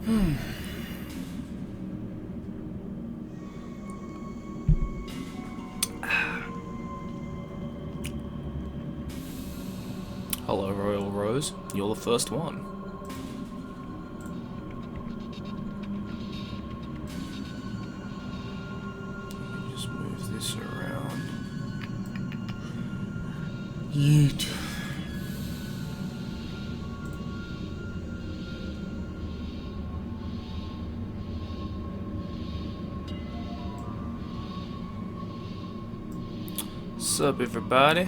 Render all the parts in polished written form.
Hello, Royal Rose. You're the first one. Let me just move this around. Yeet. What's up, everybody?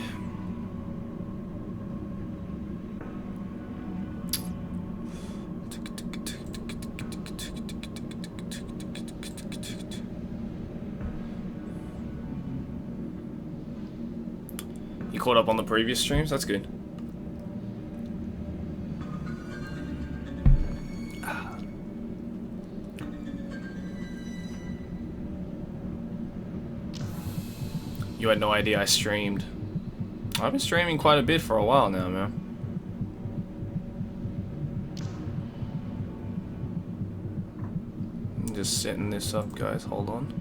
You caught up on the previous streams? That's good. You had no idea I streamed. I've been streaming quite a bit for a while now, man. I'm just setting this up, guys. Hold on.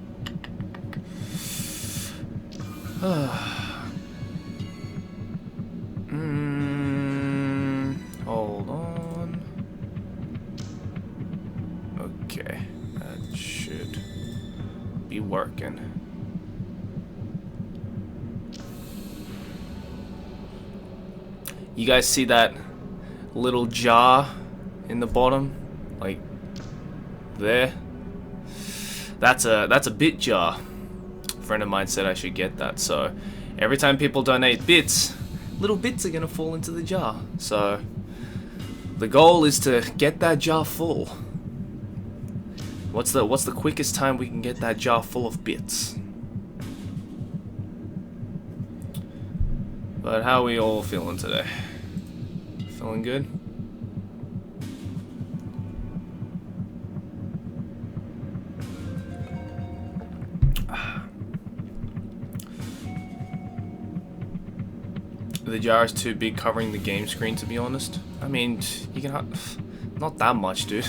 Hold on. Okay, that should be working. You guys see that little jar in the bottom? Like there? That's a bit jar. A friend of mine said I should get that, so every time people donate bits, little bits are gonna fall into the jar. So the goal is to get that jar full. What's the quickest time we can get that jar full of bits? But how are we all feeling today? Feeling good? The jar is too big covering the game screen, to be honest. I mean, you can not that much, dude.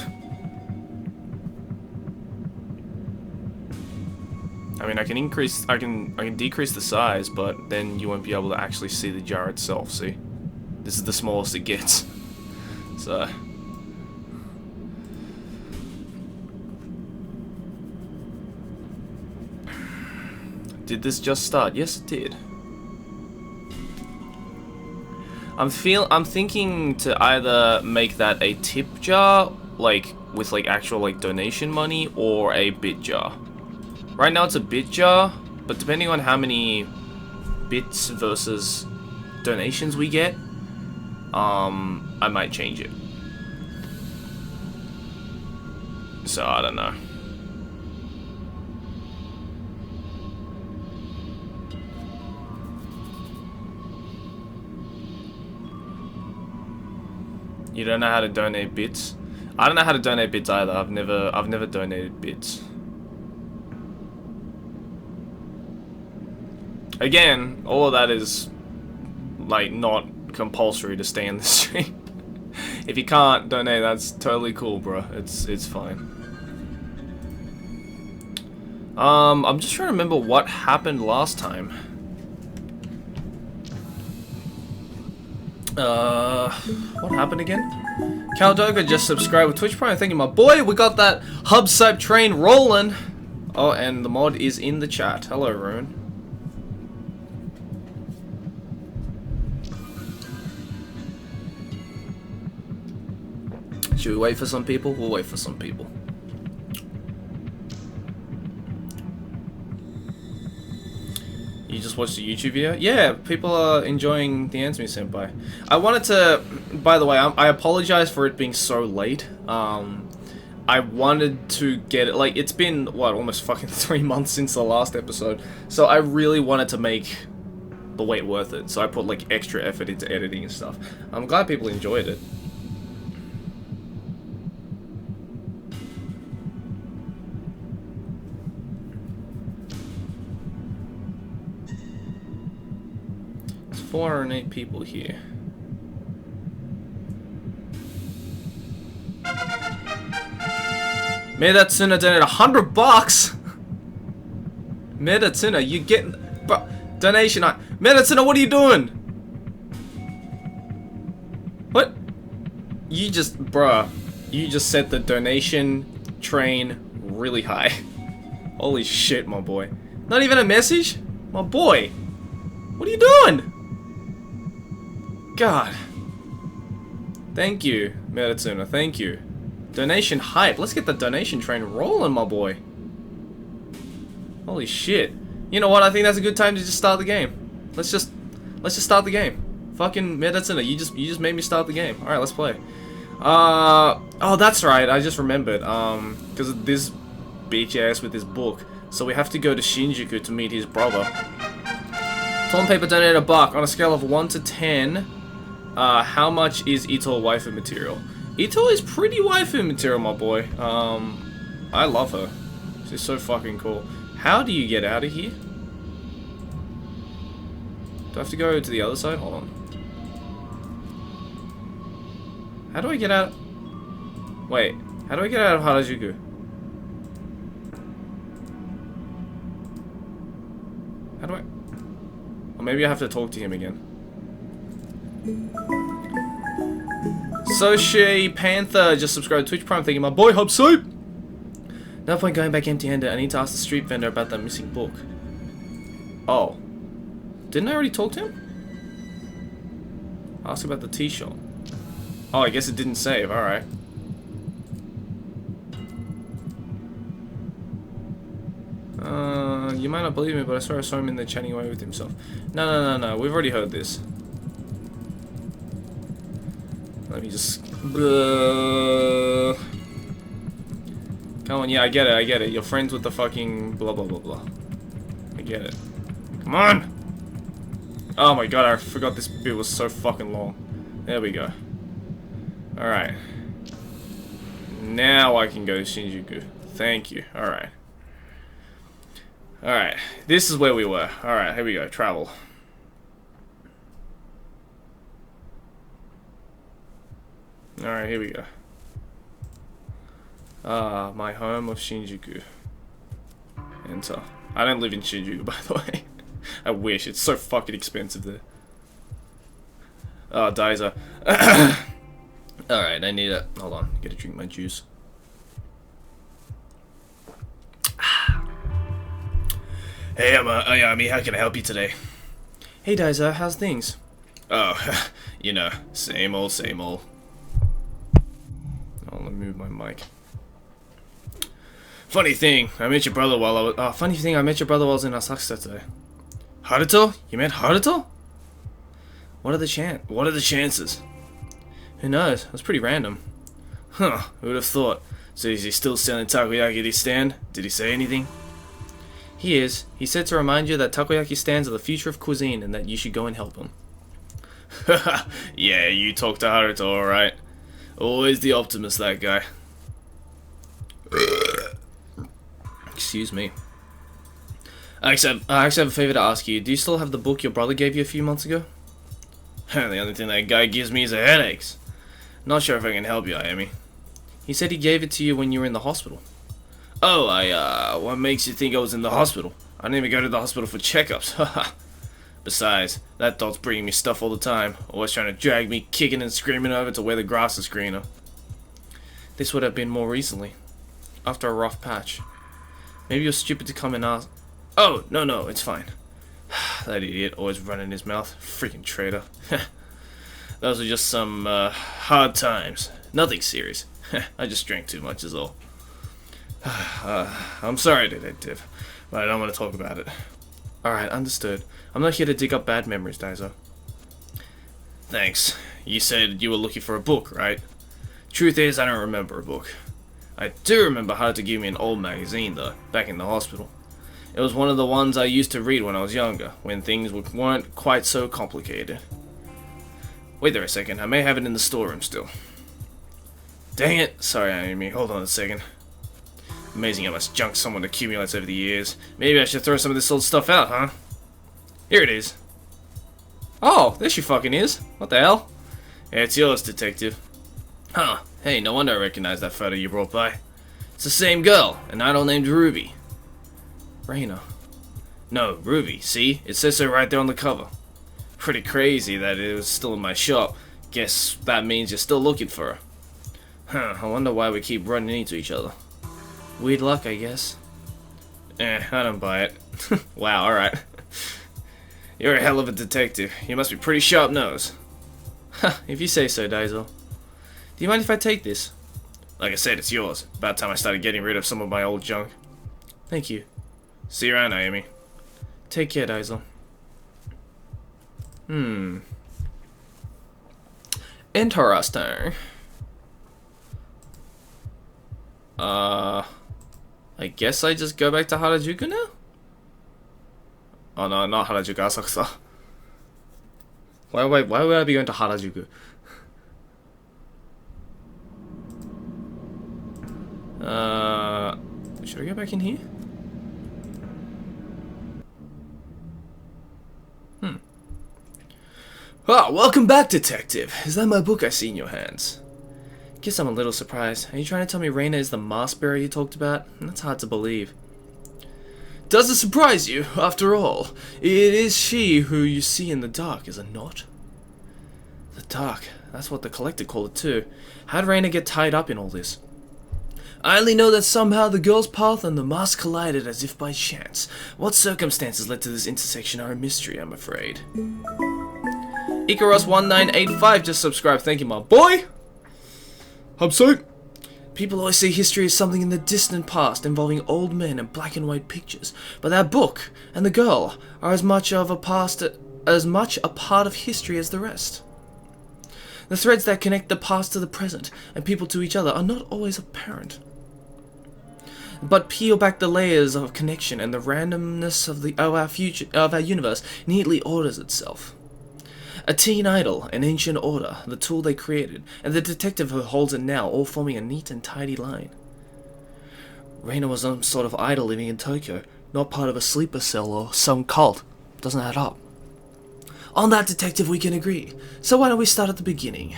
I mean, I can decrease the size, but then you won't be able to actually see the jar itself, see? This is the smallest it gets. So did this just start? Yes, it did. I'm thinking to either make that a tip jar, like with like actual like donation money, or a bit jar. Right now it's a bit jar, but depending on how many bits versus donations we get, I might change it. So I don't know. You don't know how to donate bits? I don't know how to donate bits either. I've never donated bits. Again, all of that is like not compulsory to stay in the stream. If you can't donate, that's totally cool, bro. It's fine. I'm just trying to remember what happened last time. What happened again? Caldoga just subscribed with Twitch Prime. Thank you, my boy. We got that hub site train rolling. Oh, and the mod is in the chat. Hello, Rune. Should we wait for some people? We'll wait for some people. You just watched a YouTube video? Yeah, people are enjoying the Answer Me Senpai. I wanted to... By the way, I apologize for it being so late. I wanted to get it... Like, it's been, what, almost fucking 3 months since the last episode. So I really wanted to make the wait worth it. So I put, like, extra effort into editing and stuff. I'm glad people enjoyed it. There's 408 people here. Medatsuna donated $100. Medatsuna, you getting... Bro, donation... Medatsuna, what are you doing? What? You just... Bruh. You just set the donation train really high. Holy shit, my boy. Not even a message? My boy. What are you doing? God. Thank you, Medatsuna. Thank you. Donation hype. Let's get the donation train rolling, my boy. Holy shit. You know what? I think that's a good time to just start the game. Let's just start the game. Fucking Medatsuna, you just made me start the game. Alright, let's play. Oh, that's right. I just remembered. Because of this bitch ass with his book. So we have to go to Shinjuku to meet his brother. Tom Paper donated $1 on a scale of 1 to 10. How much is Ito waifu material? Ito is pretty waifu material, my boy. I love her. She's so fucking cool. How do you get out of here? Do I have to go to the other side? Hold on. How do I get out? Wait, how do I get out of Harajuku? How do I? Or maybe I have to talk to him again. Soshi Panther just subscribed to Twitch Prime. Thank you, my boy. Hub Soup. No point going back empty-handed. I need to ask the street vendor about that missing book. Oh, didn't I already talk to him? Ask about the tea shop. Oh, I guess it didn't save. All right. You might not believe me, but I swear I saw him in there chatting away with himself. No. We've already heard this. Let me just... Come on, yeah, I get it. You're friends with the fucking blah, blah, blah, blah. I get it. Come on! Oh my god, I forgot this bit was so fucking long. There we go. Alright. Now I can go to Shinjuku. Thank you. Alright. Alright. This is where we were. Alright, here we go. Travel. Alright, here we go. My home of Shinjuku. Enter. I don't live in Shinjuku, by the way. I wish. It's so fucking expensive there. Oh, Daiser. Alright, I need it. Hold on. I gotta drink my juice. Hey, I'm Ayami. How can I help you today? Hey, Daiser. How's things? Oh, you know, same old, same old. Oh, let me move my mic. Funny thing, I met your brother while I was... Oh, funny thing, I met your brother while I was in Asakusa today. Haruto? You met Haruto? What are the chances? Who knows? It was pretty random. Huh, who would have thought? So is he still selling takoyaki at his stand? Did he say anything? He is. He said to remind you that takoyaki stands are the future of cuisine and that you should go and help him. Yeah, you talk to Haruto, alright. Always the optimist, that guy. Excuse me. I actually have a favor to ask you. Do you still have the book your brother gave you a few months ago? The only thing that guy gives me is headaches. Not sure if I can help you, Ayami. He said he gave it to you when you were in the hospital. Oh, what makes you think I was in the hospital? I didn't even go to the hospital for checkups. Haha. Besides, that dog's bringing me stuff all the time, always trying to drag me kicking and screaming over to where the grass is greener. This would have been more recently, after a rough patch. Maybe you're stupid to come and ask. Oh, no, it's fine. That idiot always running his mouth. Freaking traitor. Those are just some hard times. Nothing serious. I just drank too much is all. I'm sorry, Detective, but I don't want to talk about it. Alright, understood. I'm not here to dig up bad memories, Daiso. Thanks. You said you were looking for a book, right? Truth is, I don't remember a book. I do remember how to give me an old magazine, though, back in the hospital. It was one of the ones I used to read when I was younger, when things weren't quite so complicated. Wait there a second, I may have it in the storeroom still. Dang it! Sorry, Amy, hold on a second. Amazing how much junk someone accumulates over the years. Maybe I should throw some of this old stuff out, huh? Here it is. Oh, there she fucking is. What the hell? Yeah, it's yours, Detective. Huh. Hey, no wonder I recognize that photo you brought by. It's the same girl, an idol named Ruby. Reina. No, Ruby, see? It says so right there on the cover. Pretty crazy that it was still in my shop. Guess that means you're still looking for her. Huh, I wonder why we keep running into each other. Weird luck, I guess. I don't buy it. Wow, alright. You're a hell of a detective. You must be pretty sharp-nosed. If you say so, Daizel. Do you mind if I take this? Like I said, it's yours. About time I started getting rid of some of my old junk. Thank you. See you around, Naomi. Take care, Daizel. Interesting. I guess I just go back to Harajuku now? Oh no, not Harajuku, Asakusa. Why would I be going to Harajuku? Should I go back in here? Ah, welcome back, detective. Is that my book I see in your hands? Guess I'm a little surprised. Are you trying to tell me Reina is the mask bearer you talked about? That's hard to believe. Does it surprise you? After all, it is she who you see in the dark, is it not? The dark. That's what the collector called it too. How'd Reina get tied up in all this? I only know that somehow the girl's path and the mask collided as if by chance. What circumstances led to this intersection are a mystery, I'm afraid. Icarus1985 just subscribed. Thank you, my boy! Hubsuit! People always say history is something in the distant past involving old men and black and white pictures, but that book and the girl are as much a part of history as the rest. The threads that connect the past to the present and people to each other are not always apparent. But peel back the layers of connection and the randomness of our universe neatly orders itself. A teen idol, an ancient order, the tool they created, and the detective who holds it now, all forming a neat and tidy line. Reina was some sort of idol living in Tokyo, not part of a sleeper cell or some cult. Doesn't add up. On that, detective, we can agree. So why don't we start at the beginning?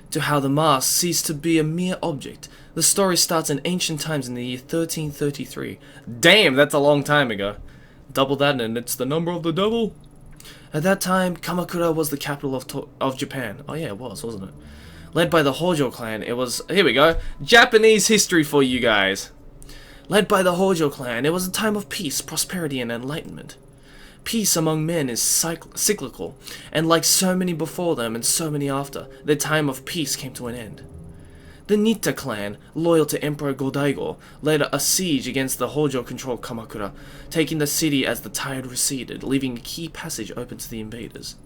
To how the mask ceased to be a mere object. The story starts in ancient times in the year 1333. Damn, that's a long time ago. Double that and it's the number of the devil. At that time, Kamakura was the capital of Japan. Oh yeah, it was, wasn't it? Led by the Hojo clan, it was... Here we go. Japanese history for you guys. Led by the Hojo clan, it was a time of peace, prosperity, and enlightenment. Peace among men is cyclical, and like so many before them and so many after, their time of peace came to an end. The Nitta clan, loyal to Emperor Godaigo, led a siege against the Hojo-controlled Kamakura, taking the city as the tide receded, leaving a key passage open to the invaders.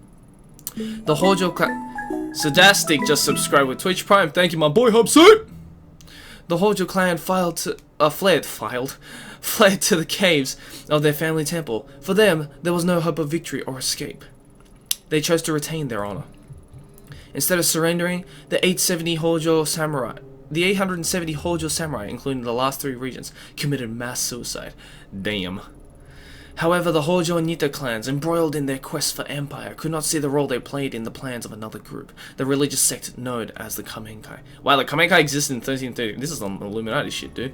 The Hojo clan... Sadastic just subscribed with Twitch Prime. Thank you, my boy Hubsuit! The Hojo clan fled to the caves of their family temple. For them, there was no hope of victory or escape. They chose to retain their honor. Instead of surrendering, the 870 Hojo samurai, including the last 3 regents, committed mass suicide. Damn. However, the Hojo and Nitta clans, embroiled in their quest for empire, could not see the role they played in the plans of another group, the religious sect known as the Kamenkai. Wow, the Kamenkai existed in 1330. This is some Illuminati shit, dude.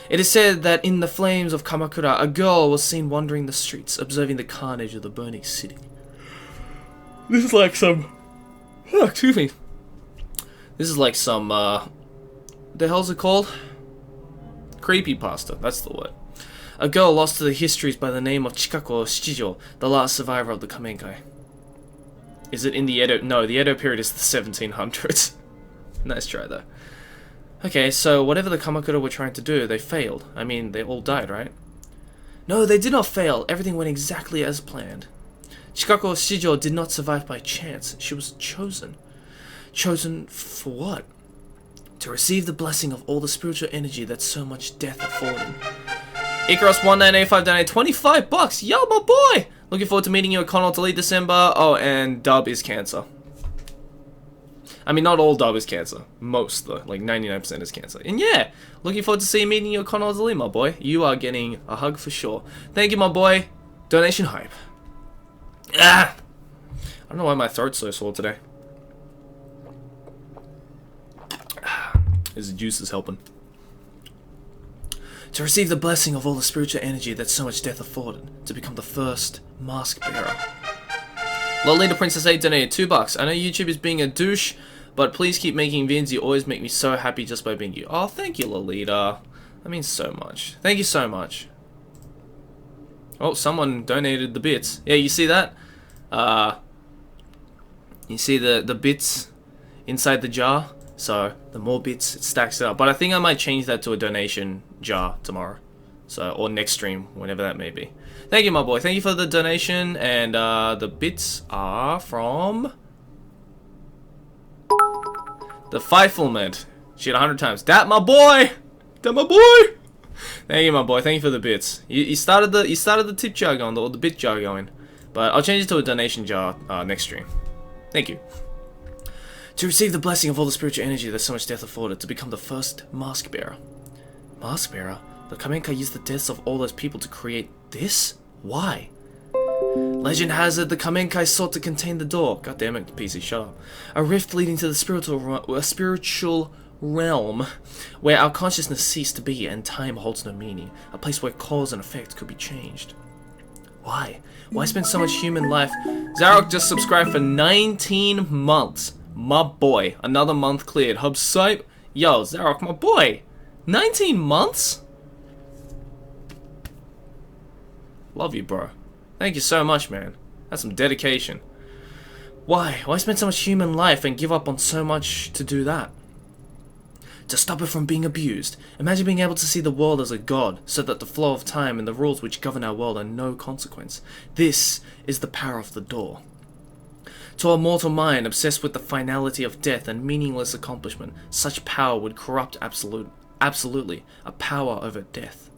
It is said that in the flames of Kamakura, a girl was seen wandering the streets, observing the carnage of the burning city. This is like some... Oh, excuse me. This is like some, the hell's it called? Creepypasta, that's the word. A girl lost to the histories by the name of Chikako Shichijo, the last survivor of the Kamenkai. Is it in the Edo? No, the Edo period is the 1700s. Nice try, though. Okay, so whatever the Kamakura were trying to do, they failed. I mean, they all died, right? No, they did not fail. Everything went exactly as planned. Chikako Shichijo did not survive by chance. She was chosen. Chosen for what? To receive the blessing of all the spiritual energy that so much death afforded. Icarus1985 donated 25 bucks. Yo, my boy! Looking forward to meeting you at Connell to lead December. Oh, and dub is cancer. I mean, not all dub is cancer. Most, though. Like, 99% is cancer. And yeah, looking forward to meeting you at Connell to lead, my boy. You are getting a hug for sure. Thank you, my boy. Donation hype. Ah! I don't know why my throat's so sore today. This juice is helping. To receive the blessing of all the spiritual energy that so much death afforded. To become the first mask bearer. Lolita Princess 8 donated $2. I know YouTube is being a douche, but please keep making vids. You always make me so happy just by being you. Oh, thank you, Lolita. That means so much. Thank you so much. Oh, someone donated the bits. Yeah, you see that? You see the bits inside the jar? So, the more bits, it stacks it up. But I think I might change that to a donation jar tomorrow. So, or next stream, whenever that may be. Thank you, my boy. Thank you for the donation. And the bits are from the Fiflement. She had 100 times. That my boy! That my boy! Thank you, my boy. Thank you for the bits. You started the tip jar going, or the bit jar going. But I'll change it to a donation jar next stream. Thank you. To receive the blessing of all the spiritual energy that so much death afforded, to become the first mask bearer. Mask bearer? The Kamenkai used the deaths of all those people to create this? Why? Legend has it the Kamenkai sought to contain the door. God damn it, PC, shut up. A rift leading to the spiritual realm, where our consciousness ceased to be and time holds no meaning. A place where cause and effect could be changed. Why? Why spend so much human life? Zarok just subscribed for 19 months. My boy. Another month cleared. Hub site. Yo, Zarok, my boy. 19 months? Love you, bro. Thank you so much, man. That's some dedication. Why? Why spend so much human life and give up on so much to do that? To stop it from being abused. Imagine being able to see the world as a god, so that the flow of time and the rules which govern our world are no consequence. This is the power of the door. To a mortal mind obsessed with the finality of death and meaningless accomplishment, such power would corrupt absolutely, a power over death.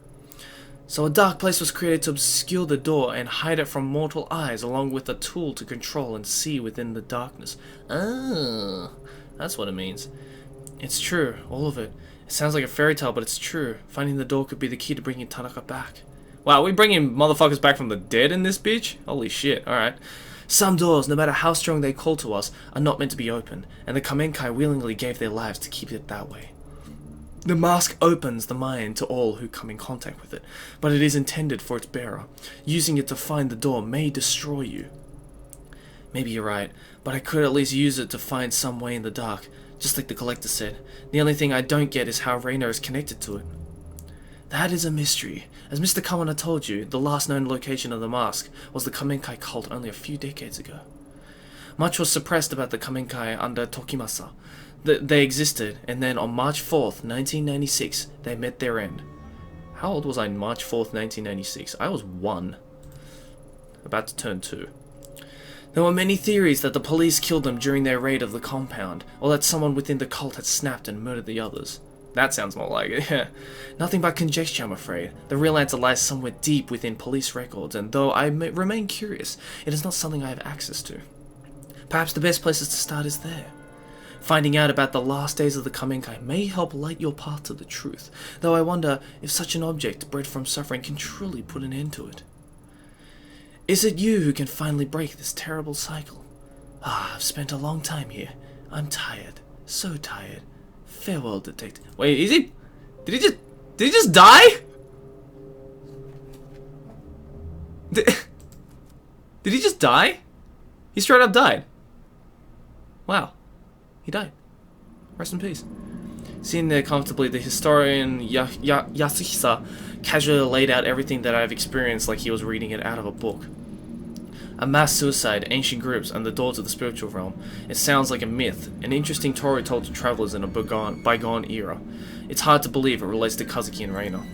So a dark place was created to obscure the door and hide it from mortal eyes, along with a tool to control and see within the darkness. Ah, that's what it means. It's true, all of it. It sounds like a fairy tale, but it's true. Finding the door could be the key to bringing Tanaka back. Wow, we bringing motherfuckers back from the dead in this bitch? Holy shit, alright. Some doors, no matter how strong they call to us, are not meant to be open, and the Kamenkai willingly gave their lives to keep it that way. The mask opens the mind to all who come in contact with it, but it is intended for its bearer. Using it to find the door may destroy you. Maybe you're right, but I could at least use it to find some way in the dark, just like the collector said. The only thing I don't get is how Reina is connected to it. That is a mystery. As Mr. Kawana told you, the last known location of the mask was the Kamenkai cult only a few decades ago. Much was suppressed about the Kamenkai under Tokimasa. They existed, and then on March 4th, 1996, they met their end. How old was I on March 4th, 1996? I was 1. About to turn 2. There were many theories that the police killed them during their raid of the compound, or that someone within the cult had snapped and murdered the others. That sounds more like it. Nothing but conjecture, I'm afraid. The real answer lies somewhere deep within police records, and though I remain curious, it is not something I have access to. Perhaps the best places to start is there. Finding out about the last days of the Kamenkai may help light your path to the truth, though I wonder if such an object bred from suffering can truly put an end to it. Is it you who can finally break this terrible cycle? I've spent a long time here. I'm tired. So tired. Farewell, detective. Wait, is he? Did he just die? Did he just die? He straight up died. Wow. He died. Rest in peace. Sitting there comfortably, the historian Yasuhisa casually laid out everything that I've experienced like he was reading it out of a book. A mass suicide, ancient groups, and the door to the spiritual realm. It sounds like a myth, an interesting story told to travelers in a bygone era. It's hard to believe it relates to Kazuki and Reina.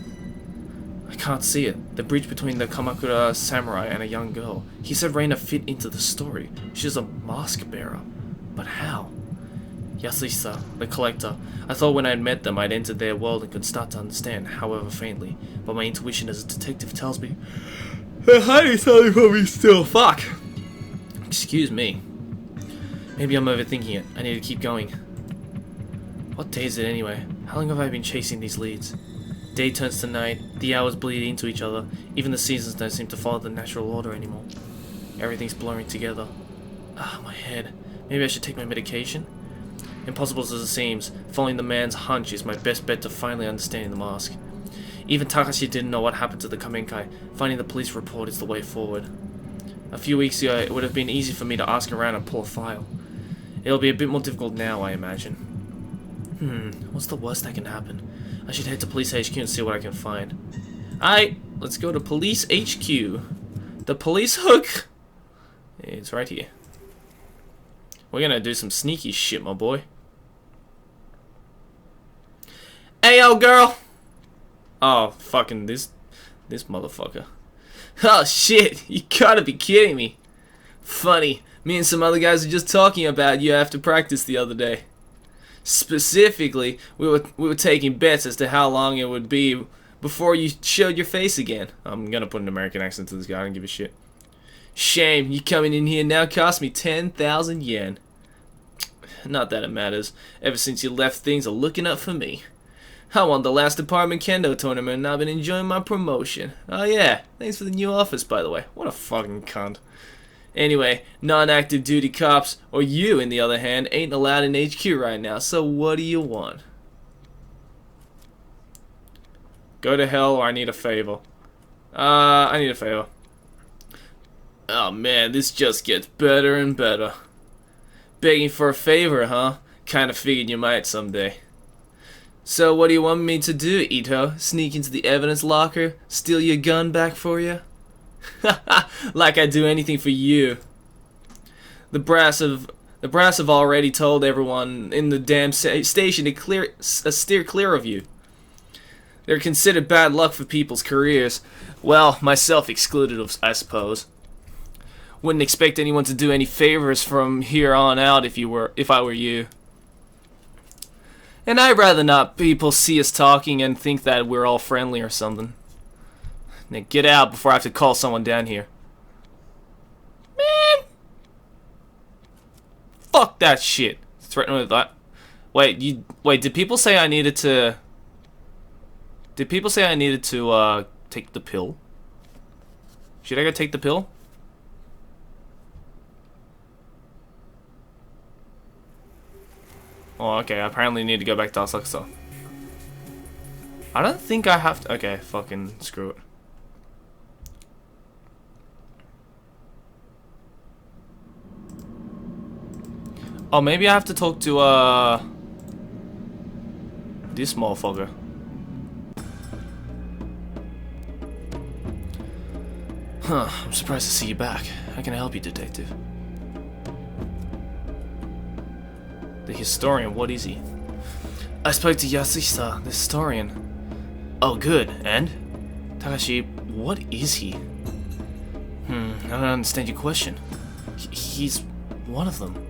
I can't see it. The bridge between the Kamakura samurai and a young girl. He said Reina fit into the story. She's a mask bearer. But how? Yasuhisa, the collector. I thought when I'd met them I'd entered their world and could start to understand, however faintly. But my intuition as a detective tells me they're hiding something from me still. Fuck. Excuse me. Maybe I'm overthinking it. I need to keep going. What day is it anyway? How long have I been chasing these leads? Day turns to night, the hours bleed into each other, even the seasons don't seem to follow the natural order anymore. Everything's blurring together. Ah, my head. Maybe I should take my medication? Impossible as it seems, following the man's hunch is my best bet to finally understanding the mask. Even Takashi didn't know what happened to the Kamenkai. Finding the police report is the way forward. A few weeks ago, it would have been easy for me to ask around and pull a file. It'll be a bit more difficult now, I imagine. What's the worst that can happen? I should head to Police HQ and see what I can find. Alright, let's go to Police HQ. The police hook! It's right here. We're gonna do some sneaky shit, my boy. Hey, yo, girl! Oh, fucking this motherfucker. Oh, shit! You gotta be kidding me. Funny, me and some other guys were just talking about you after practice the other day. Specifically, we were taking bets as to how long it would be before you showed your face again. I'm gonna put an American accent to this guy, I don't give a shit. Shame, you coming in here now cost me 10,000 yen. Not that it matters. Ever since you left, things are looking up for me. I won the last department kendo tournament and I've been enjoying my promotion. Oh yeah, thanks for the new office, by the way. What a fucking cunt. Anyway, non-active duty cops, or you in the other hand, ain't allowed in HQ right now, so what do you want? Go to hell or I need a favor. I need a favor. Oh man, this just gets better and better. Begging for a favor, huh? Kinda figured you might someday. So what do you want me to do, Ito? Sneak into the evidence locker? Steal your gun back for you? Like I'd do anything for you. The brass have already told everyone in the damn station to steer clear of you. They're considered bad luck for people's careers. Well, myself excluded, I suppose. Wouldn't expect anyone to do any favors from here on out if I were you. And I'd rather not people see us talking and think that we're all friendly or something. Now get out before I have to call someone down here. Man! Fuck that shit. Threaten with that. Wait, did people say I needed to... Did people say I needed to, take the pill? Should I go take the pill? Oh, okay, I apparently need to go back to Asakusa. I don't think I have to... Okay, fucking screw it. Oh, maybe I have to talk to, this motherfucker. Huh, I'm surprised to see you back. How can I help you, detective? The historian, what is he? I spoke to Yasuhisa, the historian. Oh, good. And? Takashi, what is he? I don't understand your question. He's one of them.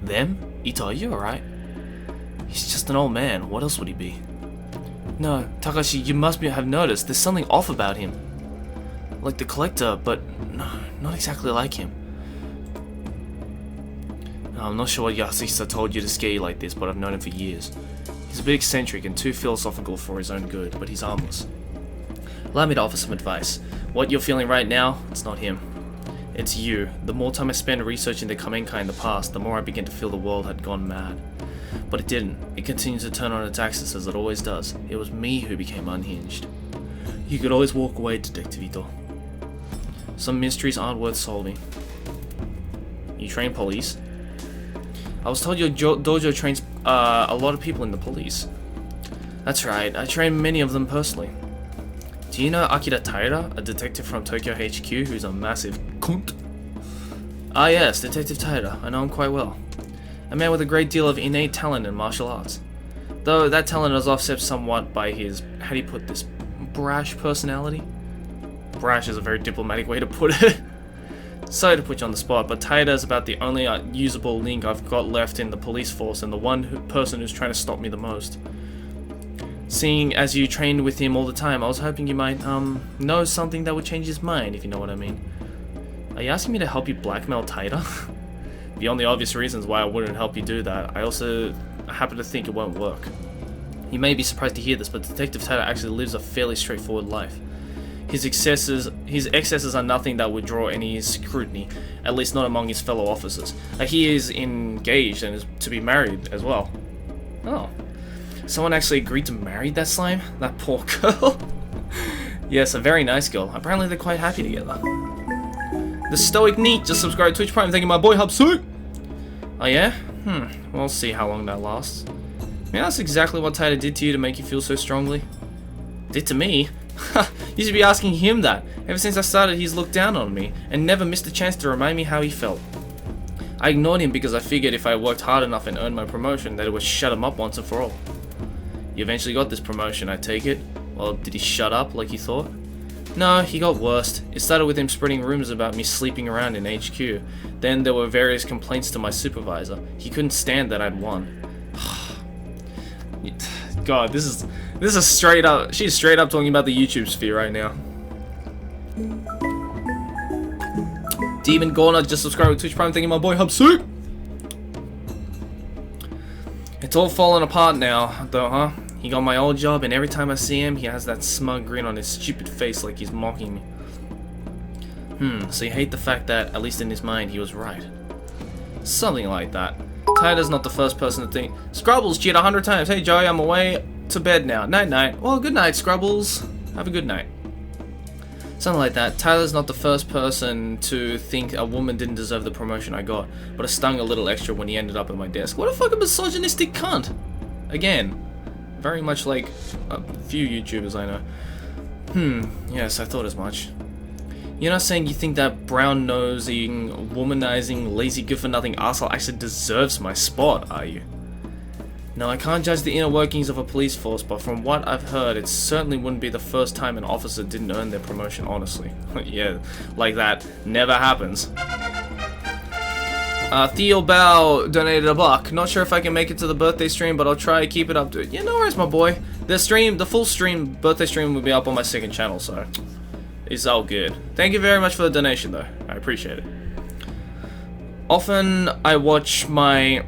Them? Ito, are you alright? He's just an old man. What else would he be? No, Takashi, you must have noticed. There's something off about him. Like the collector, but no, not exactly like him. I'm not sure what Yasuhisa told you to scare you like this, but I've known him for years. He's a bit eccentric and too philosophical for his own good, but he's harmless. Allow me to offer some advice. What you're feeling right now, it's not him. It's you. The more time I spend researching the Kamenkai in the past, the more I begin to feel the world had gone mad. But it didn't. It continues to turn on its axis as it always does. It was me who became unhinged. You could always walk away, Detective Ito. Some mysteries aren't worth solving. You train police? I was told your dojo trains a lot of people in the police. That's right, I train many of them personally. Do you know Akira Taira, a detective from Tokyo HQ who's a massive cunt? Ah yes, Detective Taira, I know him quite well. A man with a great deal of innate talent in martial arts. Though that talent is offset somewhat by his, how do you put this, brash personality? Brash is a very diplomatic way to put it. Sorry to put you on the spot, but Taira is about the only usable link I've got left in the police force and the one person who's trying to stop me the most. Seeing as you trained with him all the time, I was hoping you might, know something that would change his mind, if you know what I mean. Are you asking me to help you blackmail Taira? Beyond the obvious reasons why I wouldn't help you do that, I also happen to think it won't work. You may be surprised to hear this, but Detective Taira actually lives a fairly straightforward life. His excesses are nothing that would draw any scrutiny, at least not among his fellow officers. He is engaged and is to be married as well. Oh. Someone actually agreed to marry that slime? That poor girl? Yes, a very nice girl. Apparently they're quite happy together. The Stoic Neat just subscribed to Twitch Prime. Thank you, my boy Hubsuit. Oh yeah? We'll see how long that lasts. May I ask exactly what Tater did to you to make you feel so strongly? Did to me? You should be asking him that. Ever since I started, he's looked down on me and never missed a chance to remind me how he felt. I ignored him because I figured if I worked hard enough and earned my promotion, that it would shut him up once and for all. You eventually got this promotion, I take it? Well, did he shut up like you thought? No, he got worse. It started with him spreading rumors about me sleeping around in HQ. Then there were various complaints to my supervisor. He couldn't stand that I'd won. God, this is straight up. She's straight up talking about the YouTube sphere right now. Demon Gorner just subscribed to Twitch Prime. Thank you, my boy Hubsuit. It's all falling apart now, though, huh? He got my old job, and every time I see him, he has that smug grin on his stupid face like he's mocking me. So you hate the fact that, at least in his mind, he was right. Something like that. Tyler's not the first person to think, Scrubbles cheat 100 times. Hey Joey, I'm away to bed now. Night night. Well, good night, Scrubbles. Have a good night. Something like that. Tyler's not the first person to think a woman didn't deserve the promotion I got, but it stung a little extra when he ended up at my desk. What a fucking misogynistic cunt! Again, very much like a few YouTubers I know. Yes, I thought as much. You're not saying you think that brown-nosing, womanizing, lazy good-for-nothing arsehole actually deserves my spot, are you? No, I can't judge the inner workings of a police force, but from what I've heard, it certainly wouldn't be the first time an officer didn't earn their promotion, honestly. Yeah, like that never happens. Theo Bao donated $1. Not sure if I can make it to the birthday stream, but I'll try to keep it up to it. Yeah, no worries, my boy. The full stream, birthday stream will be up on my second channel, so it's all good. Thank you very much for the donation, though. I appreciate it. Often, I watch my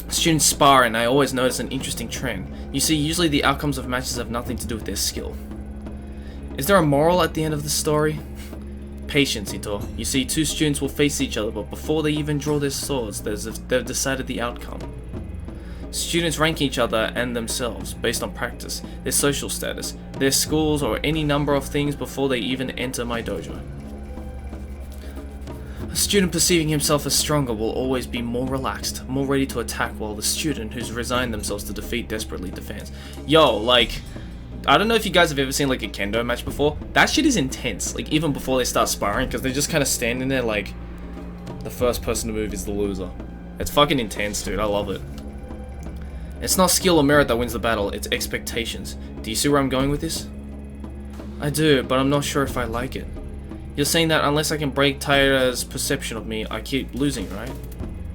students spar, and I always notice an interesting trend. You see, usually the outcomes of matches have nothing to do with their skill. Is there a moral at the end of the story? Patience, Ito. You see, two students will face each other, but before they even draw their swords, they've decided the outcome. Students rank each other and themselves based on practice, their social status, their schools, or any number of things before they even enter my dojo. A student perceiving himself as stronger will always be more relaxed, more ready to attack, while the student who's resigned themselves to defeat desperately defends. Yo, like, I don't know if you guys have ever seen like a kendo match before. That shit is intense, like even before they start sparring, because they're just kind of standing there like the first person to move is the loser. It's fucking intense, dude. I love it. It's not skill or merit that wins the battle, it's expectations. Do you see where I'm going with this? I do, but I'm not sure if I like it. You're saying that unless I can break Taira's perception of me, I keep losing, right?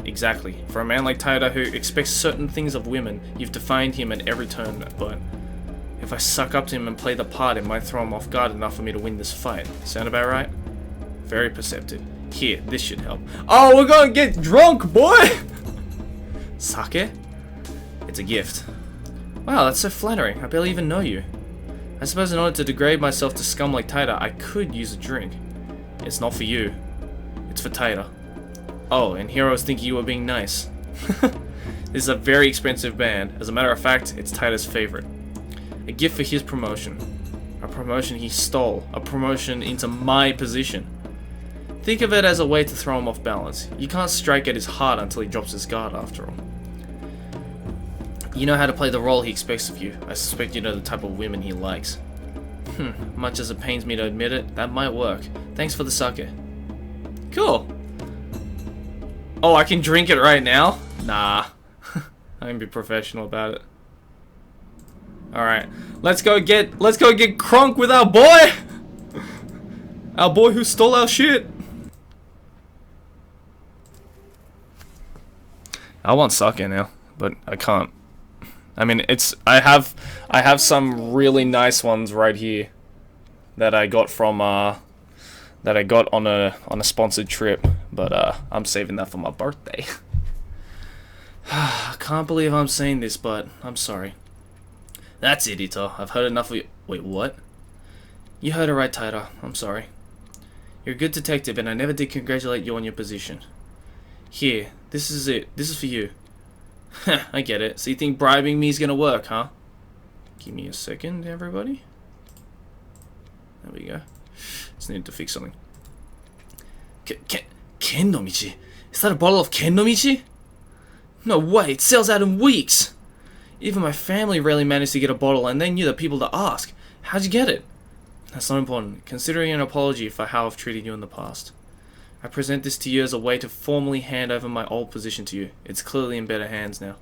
Exactly. For a man like Taira who expects certain things of women, you've defined him at every turn, but if I suck up to him and play the part, it might throw him off guard enough for me to win this fight. Sound about right? Very perceptive. Here, this should help. Oh, we're gonna get drunk, boy! Sake? It's a gift. Wow, that's so flattering. I barely even know you. I suppose in order to degrade myself to scum like Taira, I could use a drink. It's not for you. It's for Taira. Oh, and here I was thinking you were being nice. This is a very expensive band. As a matter of fact, it's Taira's favorite. A gift for his promotion. A promotion he stole. A promotion into my position. Think of it as a way to throw him off balance. You can't strike at his heart until he drops his guard after all. You know how to play the role he expects of you. I suspect you know the type of women he likes. Much as it pains me to admit it, that might work. Thanks for the sake. Cool. Oh, I can drink it right now? Nah. I'm gonna be professional about it. Alright. Let's go get crunk with our boy! Our boy who stole our shit! I want sake now, but I can't. I mean, I have some really nice ones right here that I got from that I got on a sponsored trip, but I'm saving that for my birthday. I can't believe I'm saying this, but I'm sorry. That's it, Ito. I've heard enough of you. Wait, what? You heard it right, Taira. I'm sorry. You're a good detective, and I never did congratulate you on your position. Here, this is it. This is for you. I get it. So you think bribing me is gonna work, huh? Give me a second, everybody. There we go. Just need to fix something. Ken no Michi? Is that a bottle of Ken no Michi? No way, it sells out in weeks! Even my family rarely managed to get a bottle, and they knew the people to ask. How'd you get it? That's not important, considering an apology for how I've treated you in the past. I present this to you as a way to formally hand over my old position to you. It's clearly in better hands now.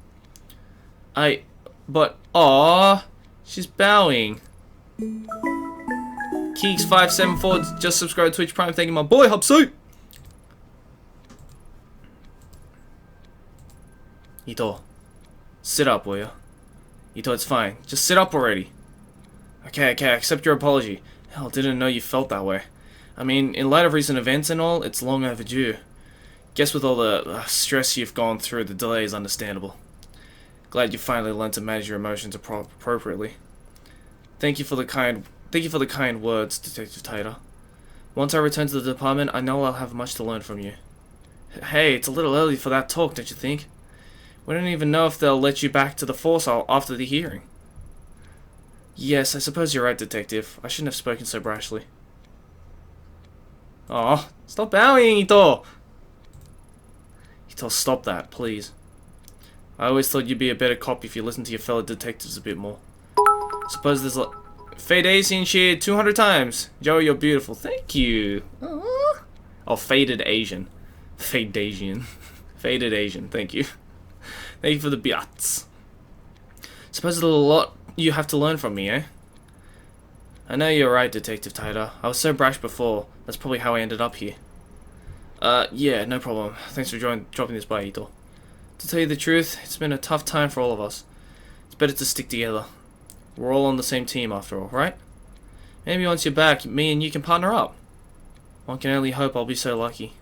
Aww, she's bowing. Keeks574 just subscribed to Twitch Prime. Thank you, my boy, Hubsuit. Ito, sit up, will ya? Ito, it's fine. Just sit up already. Okay, I accept your apology. Hell, didn't know you felt that way. I mean, in light of recent events and all, it's long overdue. Guess with all the stress you've gone through, the delay is understandable. Glad you finally learned to manage your emotions appropriately. Thank you for the kind words, Detective Tater. Once I return to the department, I know I'll have much to learn from you. Hey, it's a little early for that talk, don't you think? We don't even know if they'll let you back to the force after the hearing. Yes, I suppose you're right, Detective. I shouldn't have spoken so brashly. Aw, stop bowing, Ito! Ito, stop that, please. I always thought you'd be a better cop if you listened to your fellow detectives a bit more. Suppose there's a... Fade Asian cheered 200 times. Joey, you're beautiful. Thank you. Aww. Oh, Faded Asian. Faded Asian. Faded Asian. Thank you. Thank you for the biats. Suppose there's a lot you have to learn from me, eh? I know you're right, Detective Tater. I was so brash before. That's probably how I ended up here. Yeah, no problem. Thanks for dropping this by, Ito. To tell you the truth, it's been a tough time for all of us. It's better to stick together. We're all on the same team after all, right? Maybe once you're back, me and you can partner up. One can only hope I'll be so lucky.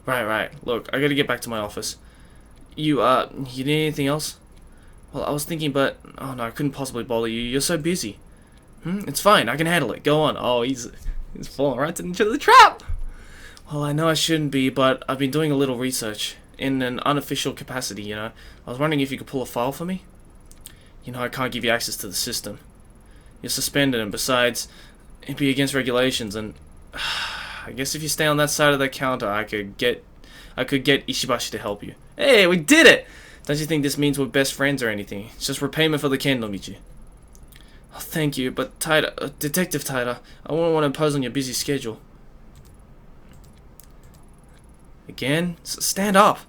Right. Look, I gotta get back to my office. You need anything else? Well, I was thinking, but... Oh no, I couldn't possibly bother you. You're so busy. It's fine, I can handle it. Go on. Oh, he's falling right into the trap! Well, I know I shouldn't be, but I've been doing a little research. In an unofficial capacity, you know. I was wondering if you could pull a file for me? You know, I can't give you access to the system. You're suspended, and besides, it'd be against regulations, and... I guess if you stay on that side of the counter, I could get Ishibashi to help you. Hey, we did it! Don't you think this means we're best friends or anything? It's just repayment for the Ken no Michi. Oh, thank you, but Detective Tater, I wouldn't want to impose on your busy schedule. Again? Stand up!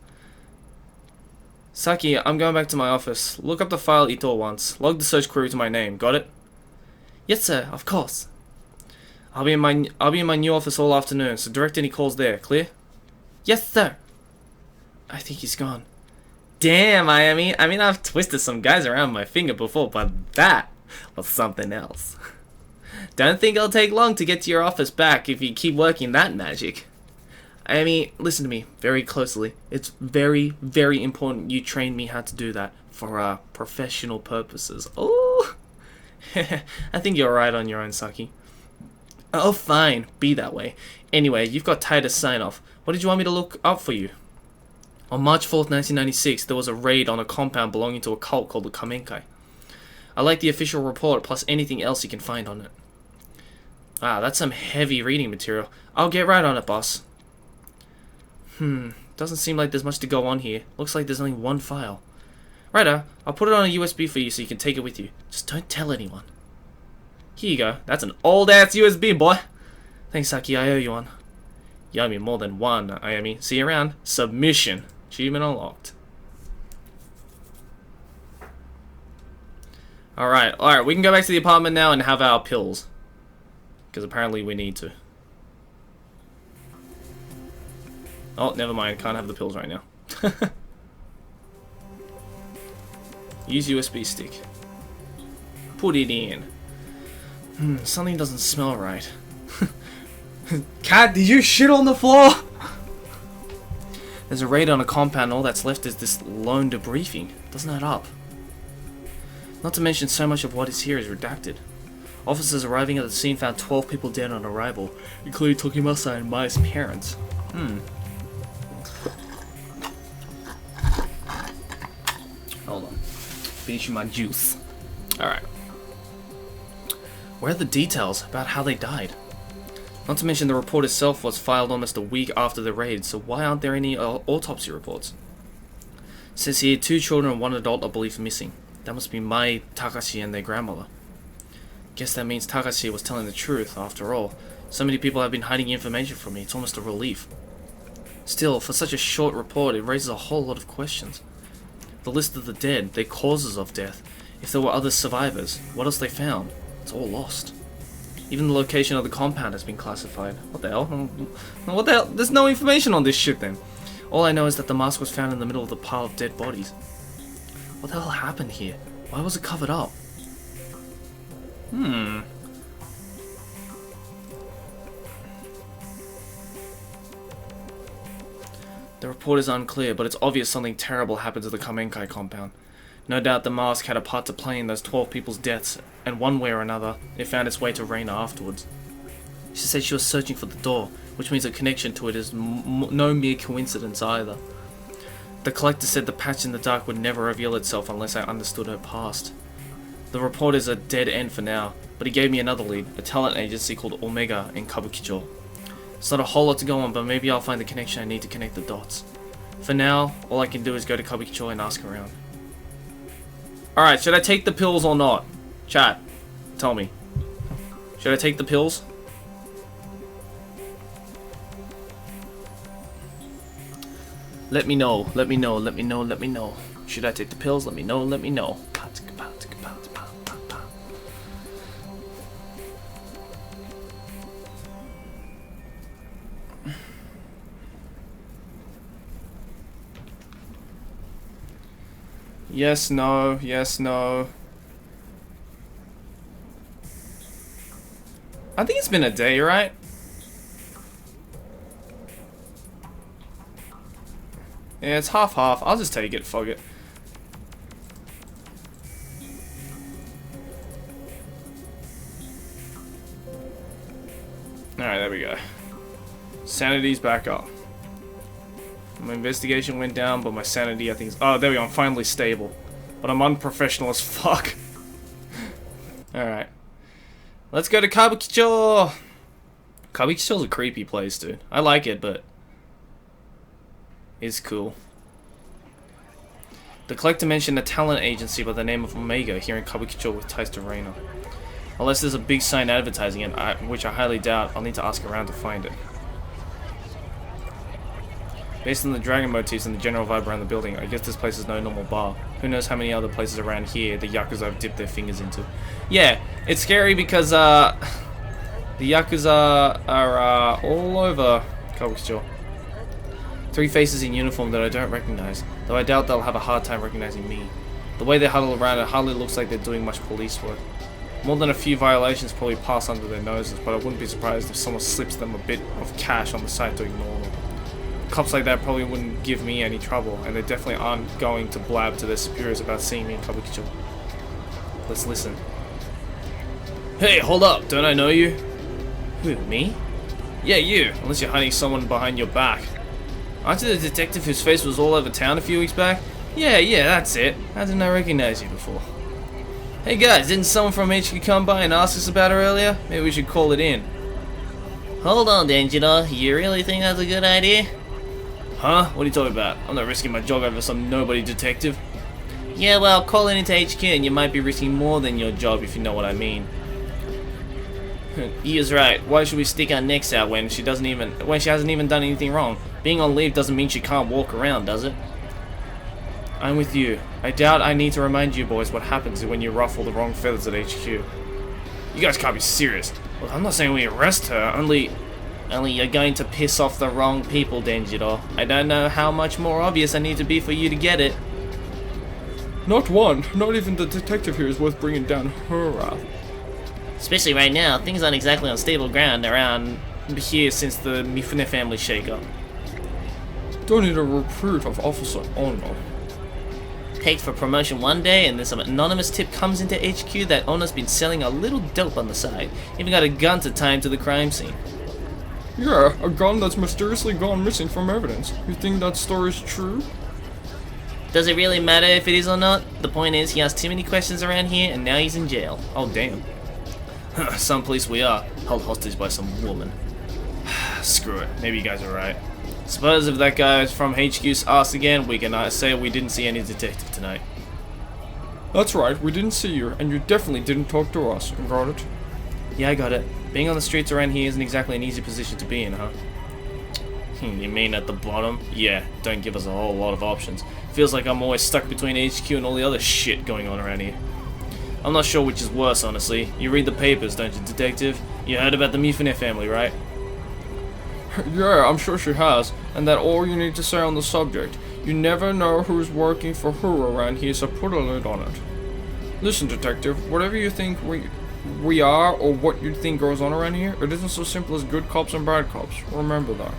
Saki, I'm going back to my office. Look up the file Ito wants. Log the search query to my name. Got it? Yes, sir. Of course. I'll be in my new office all afternoon, so direct any calls there. Clear? Yes, sir. I think he's gone. Damn, I mean, I've twisted some guys around my finger before, but that was something else. Don't think it'll take long to get to your office back if you keep working that magic. I mean, listen to me very closely. It's very, very important you train me how to do that for professional purposes. Oh, I think you're right on your own, Saki. Oh, fine. Be that way. Anyway, you've got Titus sign off. What did you want me to look up for you? On March 4th, 1996, there was a raid on a compound belonging to a cult called the Kamenkai. I like the official report plus anything else you can find on it. Ah, that's some heavy reading material. I'll get right on it, boss. Doesn't seem like there's much to go on here. Looks like there's only one file. Righto, I'll put it on a USB for you so you can take it with you. Just don't tell anyone. Here you go. That's an old-ass USB, boy. Thanks, Saki. I owe you one. You owe me more than one, Ayami. See you around. Submission. Achievement unlocked. Alright. We can go back to the apartment now and have our pills. Because apparently we need to. Oh, never mind. Can't have the pills right now. Use USB stick. Put it in. Something doesn't smell right. Cat, did you shit on the floor? There's a raid on a compound. All that's left is this lone debriefing. Doesn't add up. Not to mention so much of what is here is redacted. Officers arriving at the scene found 12 people dead on arrival, including Tokimasa and Mai's parents. Hold on. Finishing my juice. Alright. Where are the details about how they died? Not to mention the report itself was filed almost a week after the raid, so why aren't there any autopsy reports? It says here 2 children and 1 adult are believed missing. That must be Mai, Takashi, and their grandmother. Guess that means Takashi was telling the truth, after all. So many people have been hiding information from me, it's almost a relief. Still, for such a short report, it raises a whole lot of questions. The list of the dead, their causes of death, if there were other survivors, what else they found, it's all lost. Even the location of the compound has been classified. What the hell? What the hell? There's no information on this shit then. All I know is that the mask was found in the middle of the pile of dead bodies. What the hell happened here? Why was it covered up? The report is unclear, but it's obvious something terrible happened to the Kamenkai compound. No doubt the mask had a part to play in those 12 people's deaths, and one way or another, it found its way to Reina afterwards. She said she was searching for the door, which means a connection to it is no mere coincidence either. The collector said the patch in the dark would never reveal itself unless I understood her past. The report is a dead end for now, but he gave me another lead, a talent agency called Omega in Kabukicho. It's not a whole lot to go on, but maybe I'll find the connection I need to connect the dots. For now, all I can do is go to Kabukicho and ask around. Alright, should I take the pills or not? Chat, tell me. Should I take the pills? Let me know, let me know, let me know, let me know. Should I take the pills? Let me know, let me know. Yes, no, yes, no. I think it's been a day, right? Yeah, it's half-half. I'll just take it, fuck it. Alright, there we go. Sanity's back up. My investigation went down, but my sanity, I think, is... Oh, there we go, I'm finally stable. But I'm unprofessional as fuck. Alright. Let's go to Kabukicho! Kabukicho's a creepy place, dude. I like it, but... it's cool. The collector mentioned a talent agency by the name of Omega here in Kabukicho with ties to Reina. Unless there's a big sign advertising it, which I highly doubt, I'll need to ask around to find it. Based on the dragon motifs and the general vibe around the building, I guess this place is no normal bar. Who knows how many other places around here the Yakuza have dipped their fingers into. Yeah, it's scary because the Yakuza are all over Kabukicho. 3 faces in uniform that I don't recognize, though I doubt they'll have a hard time recognizing me. The way they huddle around, it hardly looks like they're doing much police work. More than a few violations probably pass under their noses, but I wouldn't be surprised if someone slips them a bit of cash on the side to ignore them. Cops like that probably wouldn't give me any trouble, and they definitely aren't going to blab to their superiors about seeing me in Kabukicho. Let's listen. Hey, hold up, don't I know you? Who, me? Yeah, you, unless you're hiding someone behind your back. Aren't you the detective whose face was all over town a few weeks back? Yeah, that's it. How didn't I recognize you before? Hey guys, didn't someone from HQ come by and ask us about her earlier? Maybe we should call it in. Hold on, Denjiro. You really think that's a good idea? Huh? What are you talking about? I'm not risking my job over some nobody detective. Yeah, well, calling into HQ and you might be risking more than your job if you know what I mean. He is right. Why should we stick our necks out when she hasn't even done anything wrong? Being on leave doesn't mean she can't walk around, does it? I'm with you. I doubt I need to remind you boys what happens when you ruffle the wrong feathers at HQ. You guys can't be serious. Well, I'm not saying we arrest her, only you're going to piss off the wrong people, Denjiro. I don't know how much more obvious I need to be for you to get it. Not one. Not even the detective here is worth bringing down her wrath. Especially right now, things aren't exactly on stable ground around here since the Mifune family shake-up. Don't need a recruit of Officer Ono. Paid for promotion one day, and then some anonymous tip comes into HQ that Ono's been selling a little dope on the side. Even got a gun to tie him to the crime scene. Yeah, a gun that's mysteriously gone missing from evidence. You think that story's true? Does it really matter if it is or not? The point is, he asked too many questions around here, and now he's in jail. Oh, damn. Someplace we are, held hostage by some woman. Screw it, maybe you guys are right. Suppose if that guy from HQ's asked again, we can say we didn't see any detective tonight. That's right, we didn't see you, and you definitely didn't talk to us. Got it? Yeah, I got it. Being on the streets around here isn't exactly an easy position to be in, huh? You mean at the bottom? Yeah, don't give us a whole lot of options. Feels like I'm always stuck between HQ and all the other shit going on around here. I'm not sure which is worse, honestly. You read the papers, don't you, detective? You heard about the Mifune family, right? Yeah, I'm sure she has, and that's all you need to say on the subject. You never know who's working for who around here, so put a lid on it. Listen, detective, whatever you think we are, or what you think goes on around here, it isn't so simple as good cops and bad cops. Remember that.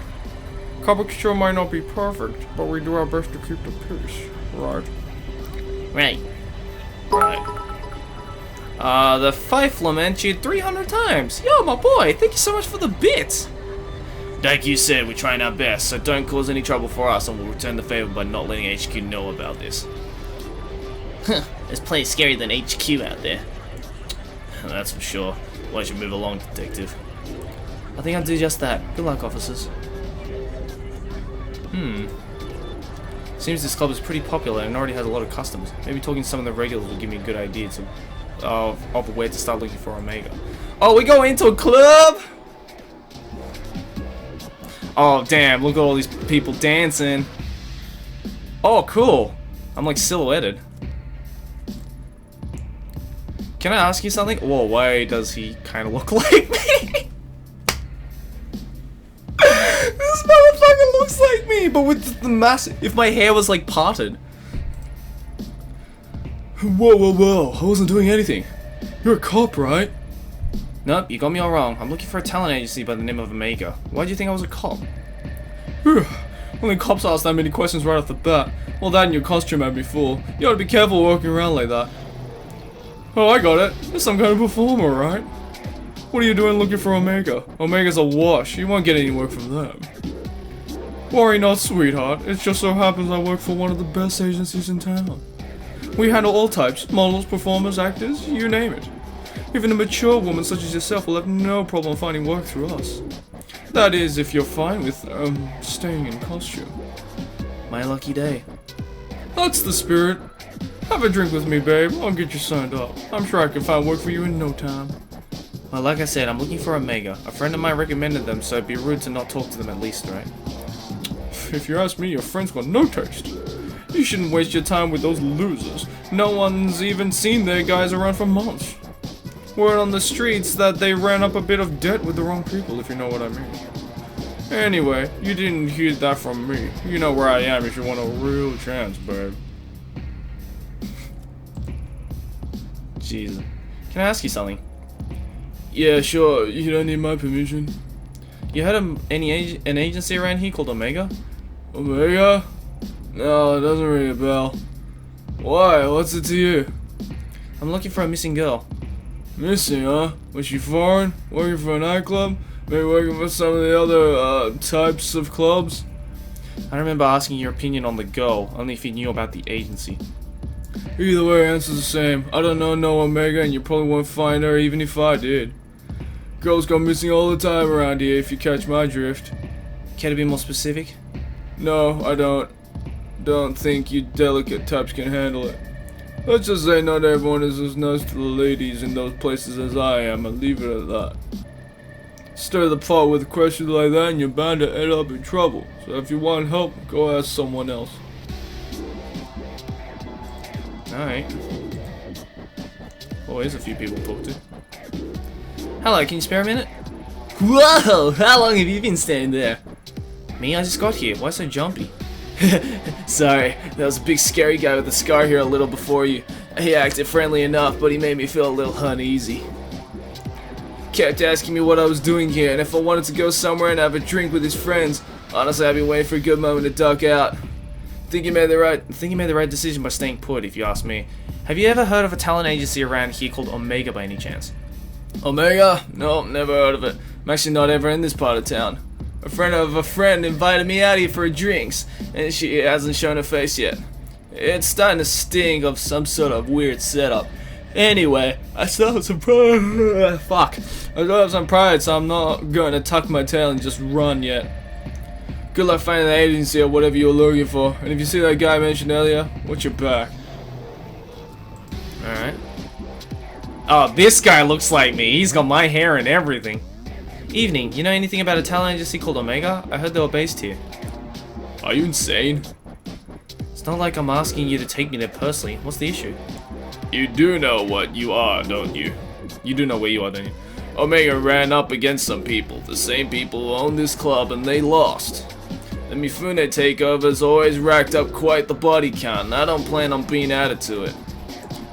Kabukicho might not be perfect, but we do our best to keep the peace, right? Right. The fife lament you 300 times. Yo, my boy, thank you so much for the bits. Like you said, we're trying our best, so don't cause any trouble for us, and we'll return the favor by not letting HQ know about this. Huh, there's plenty scarier than HQ out there. That's for sure. Why don't you move along, detective? I think I'll do just that. Good luck, officers. Seems this club is pretty popular and already has a lot of customers. Maybe talking to some of the regulars will give me a good idea of where to start looking for Omega. Oh, we go into a club? Oh, damn, look at all these people dancing. Oh, cool. I'm like silhouetted. Can I ask you something? Whoa, why does he kind of look like me? This motherfucker looks like me, but with the massive. If my hair was like parted. Whoa, I wasn't doing anything. You're a cop, right? Nope, you got me all wrong. I'm looking for a talent agency by the name of Omega. Why do you think I was a cop? Only cops ask that many questions right off the bat. Well, that and your costume had me fooled. You ought to be careful walking around like that. Oh, I got it. You're some kind of performer, right? What are you doing looking for Omega? Omega's a wash. You won't get any work from them. Worry not, sweetheart. It just so happens I work for one of the best agencies in town. We handle all types, models, performers, actors, you name it. Even a mature woman such as yourself will have no problem finding work through us. That is, if you're fine with, staying in costume. My lucky day. That's the spirit. Have a drink with me, babe. I'll get you signed up. I'm sure I can find work for you in no time. Well, like I said, I'm looking for Omega. A friend of mine recommended them, so it'd be rude to not talk to them at least, right? If you ask me, your friend's got no taste. You shouldn't waste your time with those losers. No one's even seen their guys around for months. Word on the streets that they ran up a bit of debt with the wrong people, if you know what I mean. Anyway, you didn't hear that from me. You know where I am if you want a real chance, babe. Jesus. Can I ask you something? Yeah, sure. You don't need my permission. You heard of an agency around here called Omega? Omega? No, it doesn't ring a bell. Why? What's it to you? I'm looking for a missing girl. Missing, huh? Was she foreign? Working for a nightclub? Maybe working for some of the other, types of clubs? I remember asking your opinion on the girl, only if you knew about the agency. Either way, answer's the same. I don't know no Omega, and you probably won't find her even if I did. Girls go missing all the time around here, if you catch my drift. Care to be more specific? No, I don't. Don't think you delicate types can handle it. Let's just say not everyone is as nice to the ladies in those places as I am, and leave it at that. Stir the pot with questions like that and you're bound to end up in trouble. So if you want help, go ask someone else. Alright. Always a few people to talk to. Hello, can you spare a minute? Whoa! How long have you been standing there? Me? I just got here. Why so jumpy? Sorry, there was a big scary guy with a scar here a little before you. He acted friendly enough, but he made me feel a little uneasy. Kept asking me what I was doing here, and if I wanted to go somewhere and have a drink with his friends. Honestly, I've been waiting for a good moment to duck out. Think he made the right decision by staying put, if you ask me. Have you ever heard of a talent agency around here called Omega by any chance? Omega? No, never heard of it. I'm actually not ever in this part of town. A friend of a friend invited me out here for drinks, and she hasn't shown her face yet. It's starting to stink of some sort of weird setup. Anyway, I still have some pride. Fuck. I still have some pride, so I'm not going to tuck my tail and just run yet. Good luck finding the agency or whatever you're looking for. And if you see that guy I mentioned earlier, watch your back. Alright. Oh, this guy looks like me. He's got my hair and everything. Evening, you know anything about a talent agency called Omega? I heard they were based here. Are you insane? It's not like I'm asking you to take me there personally. What's the issue? You do know what you are, don't you? You do know where you are, don't you? Omega ran up against some people, the same people who own this club, and they lost. The Mifune takeover's always racked up quite the body count, and I don't plan on being added to it.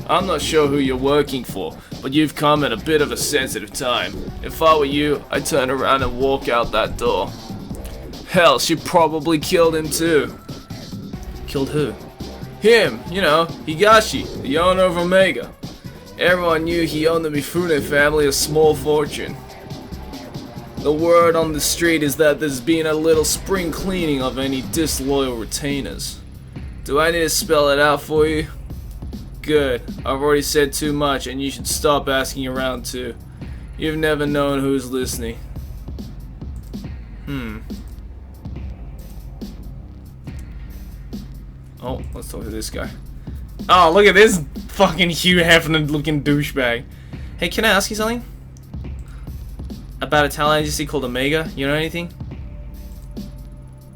I'm not sure who you're working for, but you've come at a bit of a sensitive time. If I were you, I'd turn around and walk out that door. Hell, she probably killed him too. Killed who? Him, you know, Higashi, the owner of Omega. Everyone knew he owned the Mifune family a small fortune. The word on the street is that there's been a little spring cleaning of any disloyal retainers. Do I need to spell it out for you? Good. I've already said too much and you should stop asking around too. You've never known who's listening. Oh, let's talk to this guy. Oh, look at this fucking Hugh Hefner looking douchebag. Hey, can I ask you something? About a talent agency called Omega? You know anything?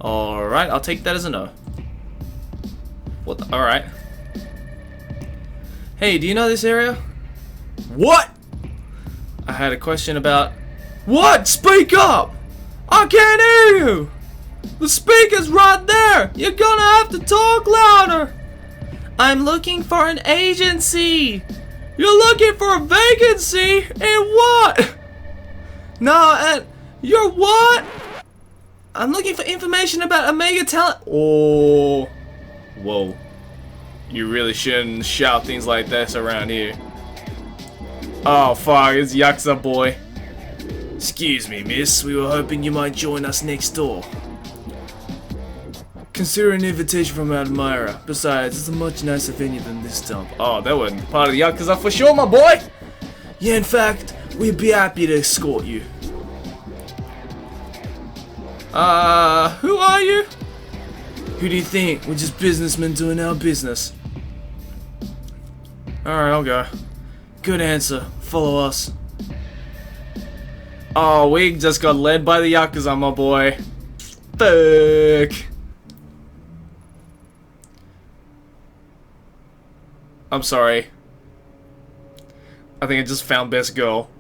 Alright, I'll take that as a no. What the? Alright. Hey, do you know this area? What? I had a question about... What? Speak up! I can't hear you! The speaker's right there! You're gonna have to talk louder! I'm looking for an agency! You're looking for a vacancy? In what? No, and... You're what? I'm looking for information about Omega Talent... Oh. Whoa. You really shouldn't shout things like this around here. Oh, fuck, it's Yakuza boy. Excuse me, miss. We were hoping you might join us next door. Consider an invitation from our admirer. Besides, it's a much nicer venue than this dump. Oh, that wasn't part of the Yakuza for sure, my boy! Yeah, in fact, we'd be happy to escort you. Who are you? Who do you think? We're just businessmen doing our business. Alright, I'll go. Good answer. Follow us. Oh, we just got led by the Yakuza, my boy. Fuck. I'm sorry. I think I just found best girl.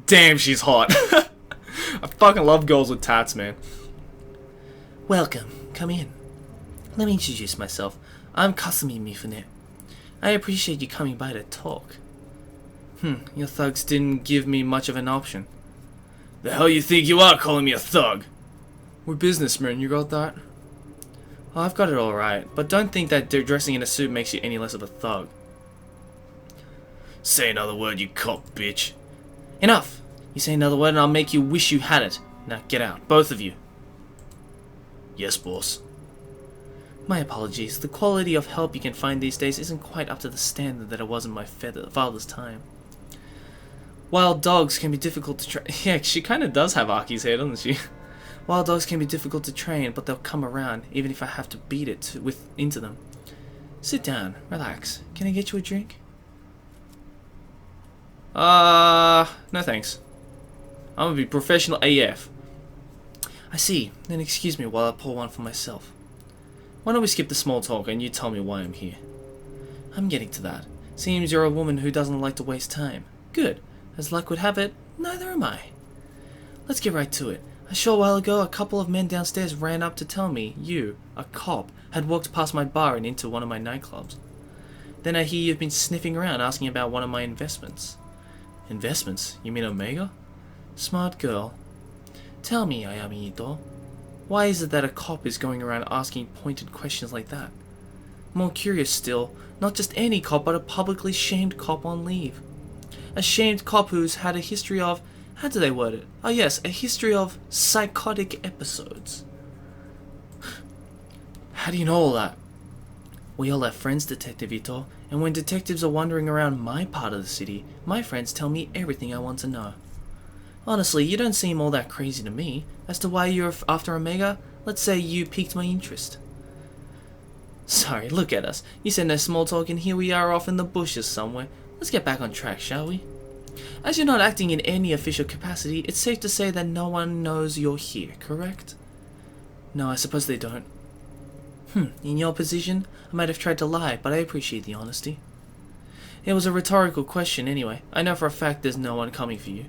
Damn, she's hot. I fucking love girls with tats, man. Welcome. Come in. Let me introduce myself. I'm Kasumi Mifune. I appreciate you coming by to talk. Your thugs didn't give me much of an option. The hell you think you are calling me a thug? We're businessmen, you got that? Oh, I've got it alright, but don't think that dressing in a suit makes you any less of a thug. Say another word, you cop bitch. Enough! You say another word and I'll make you wish you had it. Now get out, both of you. Yes, boss. My apologies. The quality of help you can find these days isn't quite up to the standard that it was in my father's time. Wild dogs can be difficult to train. Yeah, she kind of does have Aki's hair, doesn't she? Wild dogs can be difficult to train, but they'll come around, even if I have to beat it into them. Sit down. Relax. Can I get you a drink? No thanks. I'm gonna be professional AF. I see. Then excuse me while I pour one for myself. Why don't we skip the small talk and you tell me why I'm here? I'm getting to that. Seems you're a woman who doesn't like to waste time. Good. As luck would have it, neither am I. Let's get right to it. A short while ago, a couple of men downstairs ran up to tell me you, a cop, had walked past my bar and into one of my nightclubs. Then I hear you've been sniffing around asking about one of my investments. Investments? You mean Omega? Smart girl. Tell me, Ayami Ito, why is it that a cop is going around asking pointed questions like that? More curious still, not just any cop, but a publicly shamed cop on leave. A shamed cop who's had a history of, how do they word it? Oh yes, a history of psychotic episodes. How do you know all that? We all have friends, Detective Ito, And when detectives are wandering around my part of the city, my friends tell me everything I want to know. Honestly, you don't seem all that crazy to me. As to why you're after Omega, let's say you piqued my interest. Sorry, look at us. You said no small talk and here we are off in the bushes somewhere. Let's get back on track, shall we? As you're not acting in any official capacity, it's safe to say that no one knows you're here, correct? No, I suppose they don't. In your position, I might have tried to lie, but I appreciate the honesty. It was a rhetorical question anyway. I know for a fact there's no one coming for you.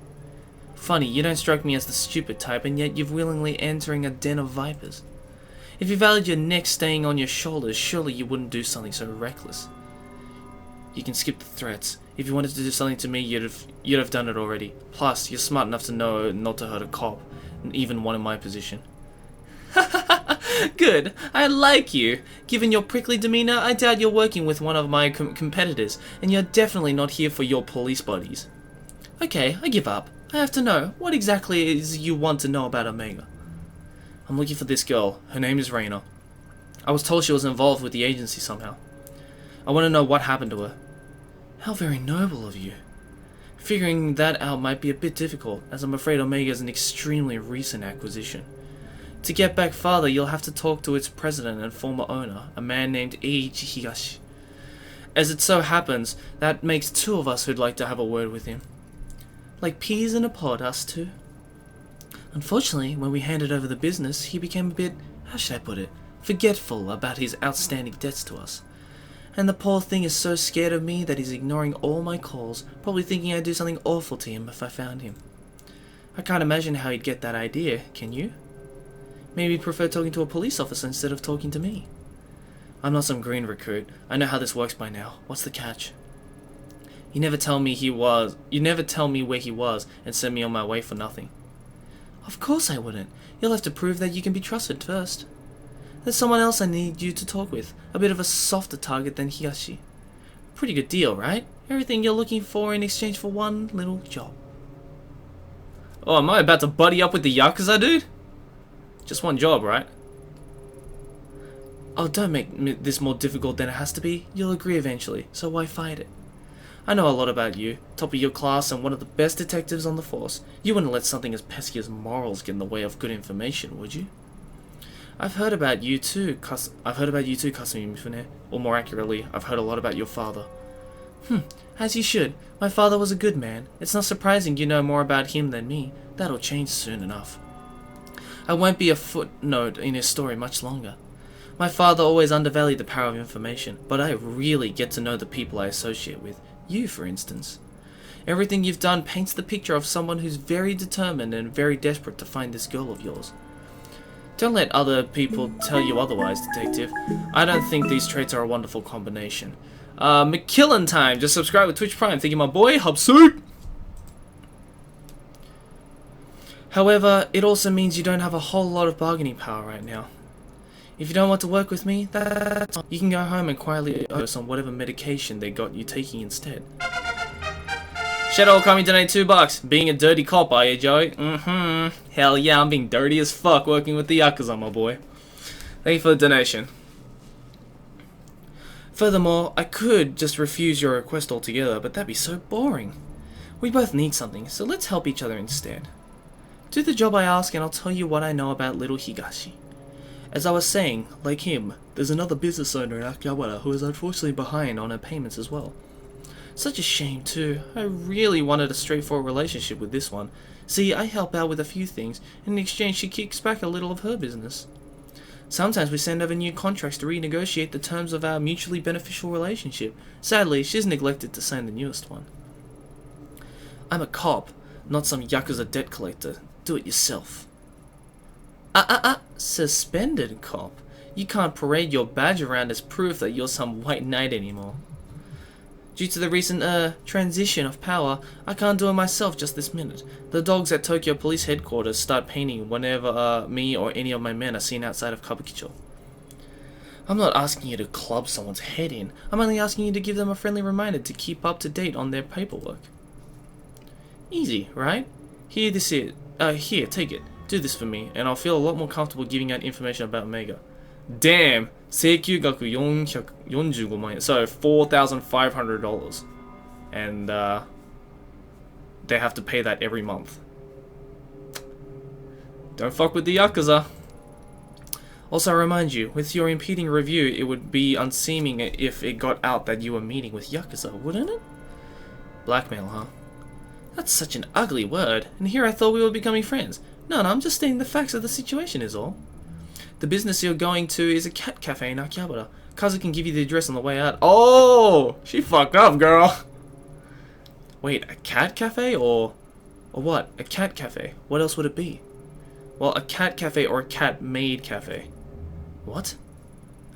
Funny, you don't strike me as the stupid type, and yet you're willingly entering a den of vipers. If you valued your neck staying on your shoulders, surely you wouldn't do something so reckless. You can skip the threats. If you wanted to do something to me, you'd have done it already. Plus, you're smart enough to know not to hurt a cop, even one in my position. Good, I like you. Given your prickly demeanor, I doubt you're working with one of my competitors, and you're definitely not here for your police buddies. Okay, I give up. I have to know, what exactly is you want to know about Omega? I'm looking for this girl. Her name is Raina. I was told she was involved with the agency somehow. I want to know what happened to her. How very noble of you. Figuring that out might be a bit difficult, as I'm afraid Omega is an extremely recent acquisition. To get back farther, you'll have to talk to its president and former owner, a man named Eiichi Higashi. As it so happens, that makes two of us who'd like to have a word with him. Like peas in a pod, us two. Unfortunately, when we handed over the business, he became a bit, how should I put it, forgetful about his outstanding debts to us. And the poor thing is so scared of me that he's ignoring all my calls, probably thinking I'd do something awful to him if I found him. I can't imagine how he'd get that idea, can you? Maybe he'd prefer talking to a police officer instead of talking to me. I'm not some green recruit. I know how this works by now. What's the catch? You never tell me where he was and send me on my way for nothing. Of course I wouldn't. You'll have to prove that you can be trusted first. There's someone else I need you to talk with. A bit of a softer target than Higashi. Pretty good deal, right? Everything you're looking for in exchange for one little job. Oh, am I about to buddy up with the Yakuza, dude? Just one job, right? Oh, don't make this more difficult than it has to be. You'll agree eventually, so why fight it? I know a lot about you. Top of your class and one of the best detectives on the force. You wouldn't let something as pesky as morals get in the way of good information, would you? I've heard about you too, Kasumi Mifune. Or more accurately, I've heard a lot about your father. As you should. My father was a good man. It's not surprising you know more about him than me. That'll change soon enough. I won't be a footnote in his story much longer. My father always undervalued the power of information, but I really get to know the people I associate with. You, for instance. Everything you've done paints the picture of someone who's very determined and very desperate to find this girl of yours. Don't let other people tell you otherwise, detective. I don't think these traits are a wonderful combination. McKillen time! Just subscribe with Twitch Prime. Thank you, my boy. Hub suit! However, it also means you don't have a whole lot of bargaining power right now. If you don't want to work with me, that's fine. You can go home and quietly overdose on whatever medication they got you taking instead. Shadow Okami donate $2. Being a dirty cop, are you, Joey? Hell yeah, I'm being dirty as fuck working with the Yakuza, my boy. Thank you for the donation. Furthermore, I could just refuse your request altogether, but that'd be so boring. We both need something, so let's help each other instead. Do the job I ask and I'll tell you what I know about little Higashi. As I was saying, like him, there's another business owner in Akihabara who is unfortunately behind on her payments as well. Such a shame too. I really wanted a straightforward relationship with this one. See, I help out with a few things, and in exchange she kicks back a little of her business. Sometimes we send over new contracts to renegotiate the terms of our mutually beneficial relationship. Sadly, she's neglected to sign the newest one. I'm a cop, not some Yakuza debt collector. Do it yourself. Suspended cop. You can't parade your badge around as proof that you're some white knight anymore. Due to the recent, transition of power, I can't do it myself just this minute. The dogs at Tokyo Police Headquarters start painting whenever, me or any of my men are seen outside of Kabukicho. I'm not asking you to club someone's head in. I'm only asking you to give them a friendly reminder to keep up to date on their paperwork. Easy, right? Here, take it. Do this for me, and I'll feel a lot more comfortable giving out information about Omega. Damn. 請求額445万円. So $4,500. And they have to pay that every month. Don't fuck with the Yakuza. Also, I remind you, with your impeding review, it would be unseeming if it got out that you were meeting with Yakuza, wouldn't it? Blackmail, huh? That's such an ugly word, and here I thought we were becoming friends. No, I'm just stating the facts of the situation is all. The business you're going to is a cat cafe in Akihabara. Kazu can give you the address on the way out. Oh! She fucked up, girl! Wait, a cat cafe or what? A cat cafe. What else would it be? Well, a cat cafe or a cat-made cafe. What?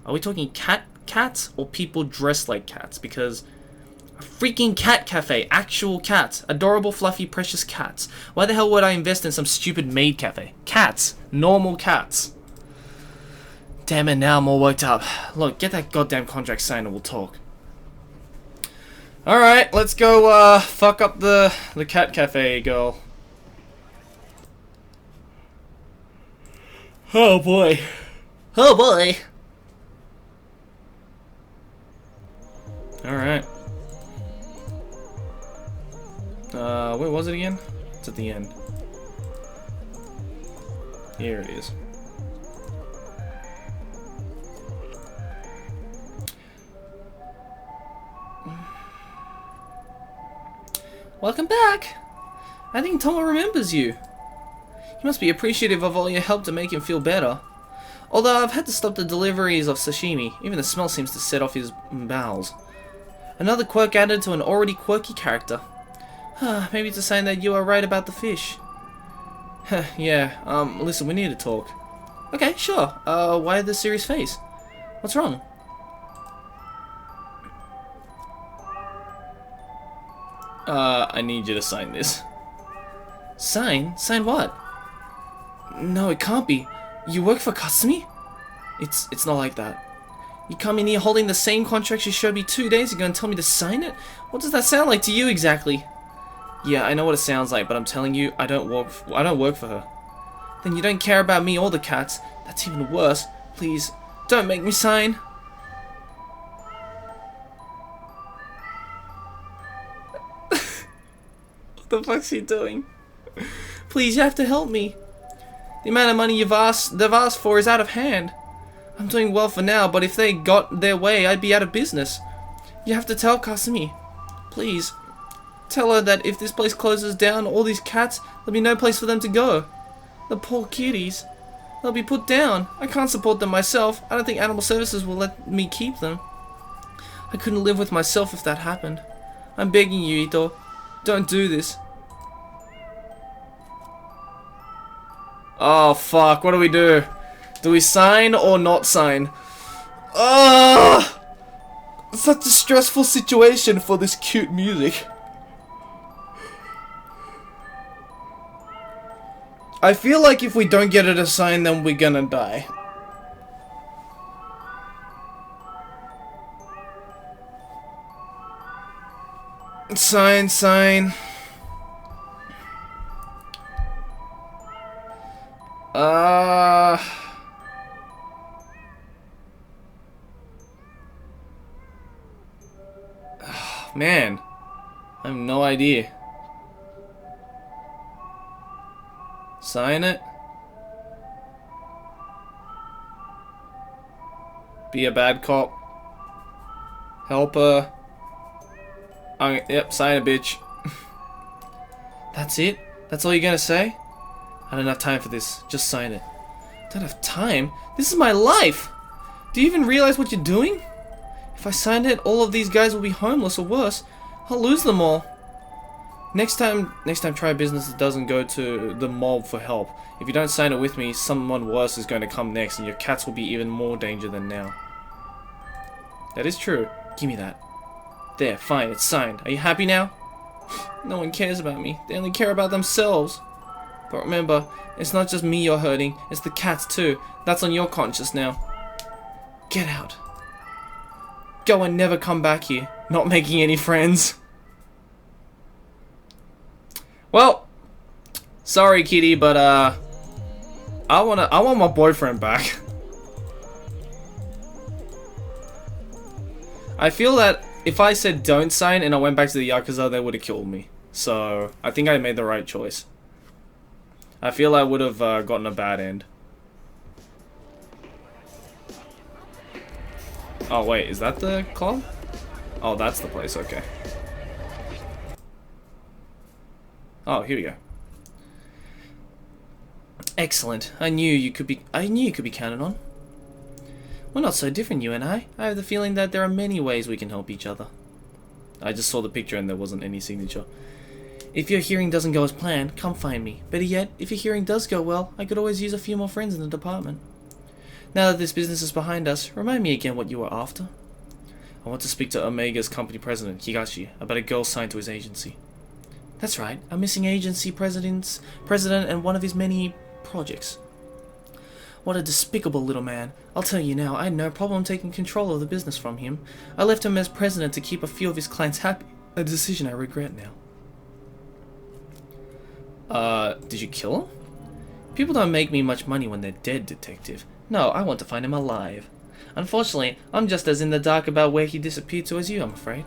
Are we talking cats or people dressed like cats? Because a freaking cat cafe, actual cats, adorable, fluffy, precious cats. Why the hell would I invest in some stupid maid cafe? Cats, normal cats. Damn it, now I'm all worked up. Look, get that goddamn contract signed and we'll talk. Alright, let's go fuck up the cat cafe, girl. Oh boy. Oh boy. Alright. Where was it again? It's at the end. Here it is. Welcome back! I think Tomo remembers you. He must be appreciative of all your help to make him feel better. Although I've had to stop the deliveries of sashimi, even the smell seems to set off his bowels. Another quirk added to an already quirky character. Maybe it's a sign that you are right about the fish. Yeah, listen, we need to talk. Okay, sure. Why the serious face? What's wrong? I need you to sign this. Sign? Sign what? No, it can't be. You work for Kasumi? It's not like that. You come in here holding the same contract you showed me 2 days ago and tell me to sign it? What does that sound like to you exactly? Yeah, I know what it sounds like, but I'm telling you, I don't work for her. Then you don't care about me or the cats. That's even worse. Please, don't make me sign. What the fuck's he doing? Please, you have to help me. The amount of money they've asked for is out of hand. I'm doing well for now, but if they got their way, I'd be out of business. You have to tell Kasumi. Please. Tell her that if this place closes down, all these cats, there'll be no place for them to go. The poor kitties. They'll be put down. I can't support them myself. I don't think Animal Services will let me keep them. I couldn't live with myself if that happened. I'm begging you, Ito. Don't do this. Oh, fuck. What do we do? Do we sign or not sign? Ah! Such a stressful situation for this cute music. I feel like if we don't get her to sign, then we're gonna die. Sign, sign. Man, I have no idea. Sign it. Be a bad cop. Help her. Yep, sign it, bitch. That's it? That's all you're gonna say? I don't have time for this. Just sign it. Don't have time? This is my life! Do you even realize what you're doing? If I sign it, all of these guys will be homeless or worse. I'll lose them all. Next time try a business that doesn't go to the mob for help. If you don't sign it with me, someone worse is going to come next and your cats will be even more danger than now. That is true. Give me that. There, fine, it's signed. Are you happy now? No one cares about me. They only care about themselves. But remember, it's not just me you're hurting, it's the cats too. That's on your conscience now. Get out. Go and never come back here. Not making any friends. Well, sorry kitty, but I want my boyfriend back. I feel that if I said don't sign and I went back to the Yakuza, they would have killed me. So, I think I made the right choice. I feel I would have gotten a bad end. Oh wait, is that the club? Oh, that's the place, okay. Oh, here we go. Excellent. I knew you could be counted on. We're not so different, you and I. I have the feeling that there are many ways we can help each other. I just saw the picture and there wasn't any signature. If your hearing doesn't go as planned, come find me. Better yet, if your hearing does go well, I could always use a few more friends in the department. Now that this business is behind us, remind me again what you were after. I want to speak to Omega's company president, Higashi, about a girl signed to his agency. That's right, a missing agency president and one of his many projects. What a despicable little man. I'll tell you now, I had no problem taking control of the business from him. I left him as president to keep a few of his clients happy. A decision I regret now. Did you kill him? People don't make me much money when they're dead, detective. No, I want to find him alive. Unfortunately, I'm just as in the dark about where he disappeared to as you, I'm afraid.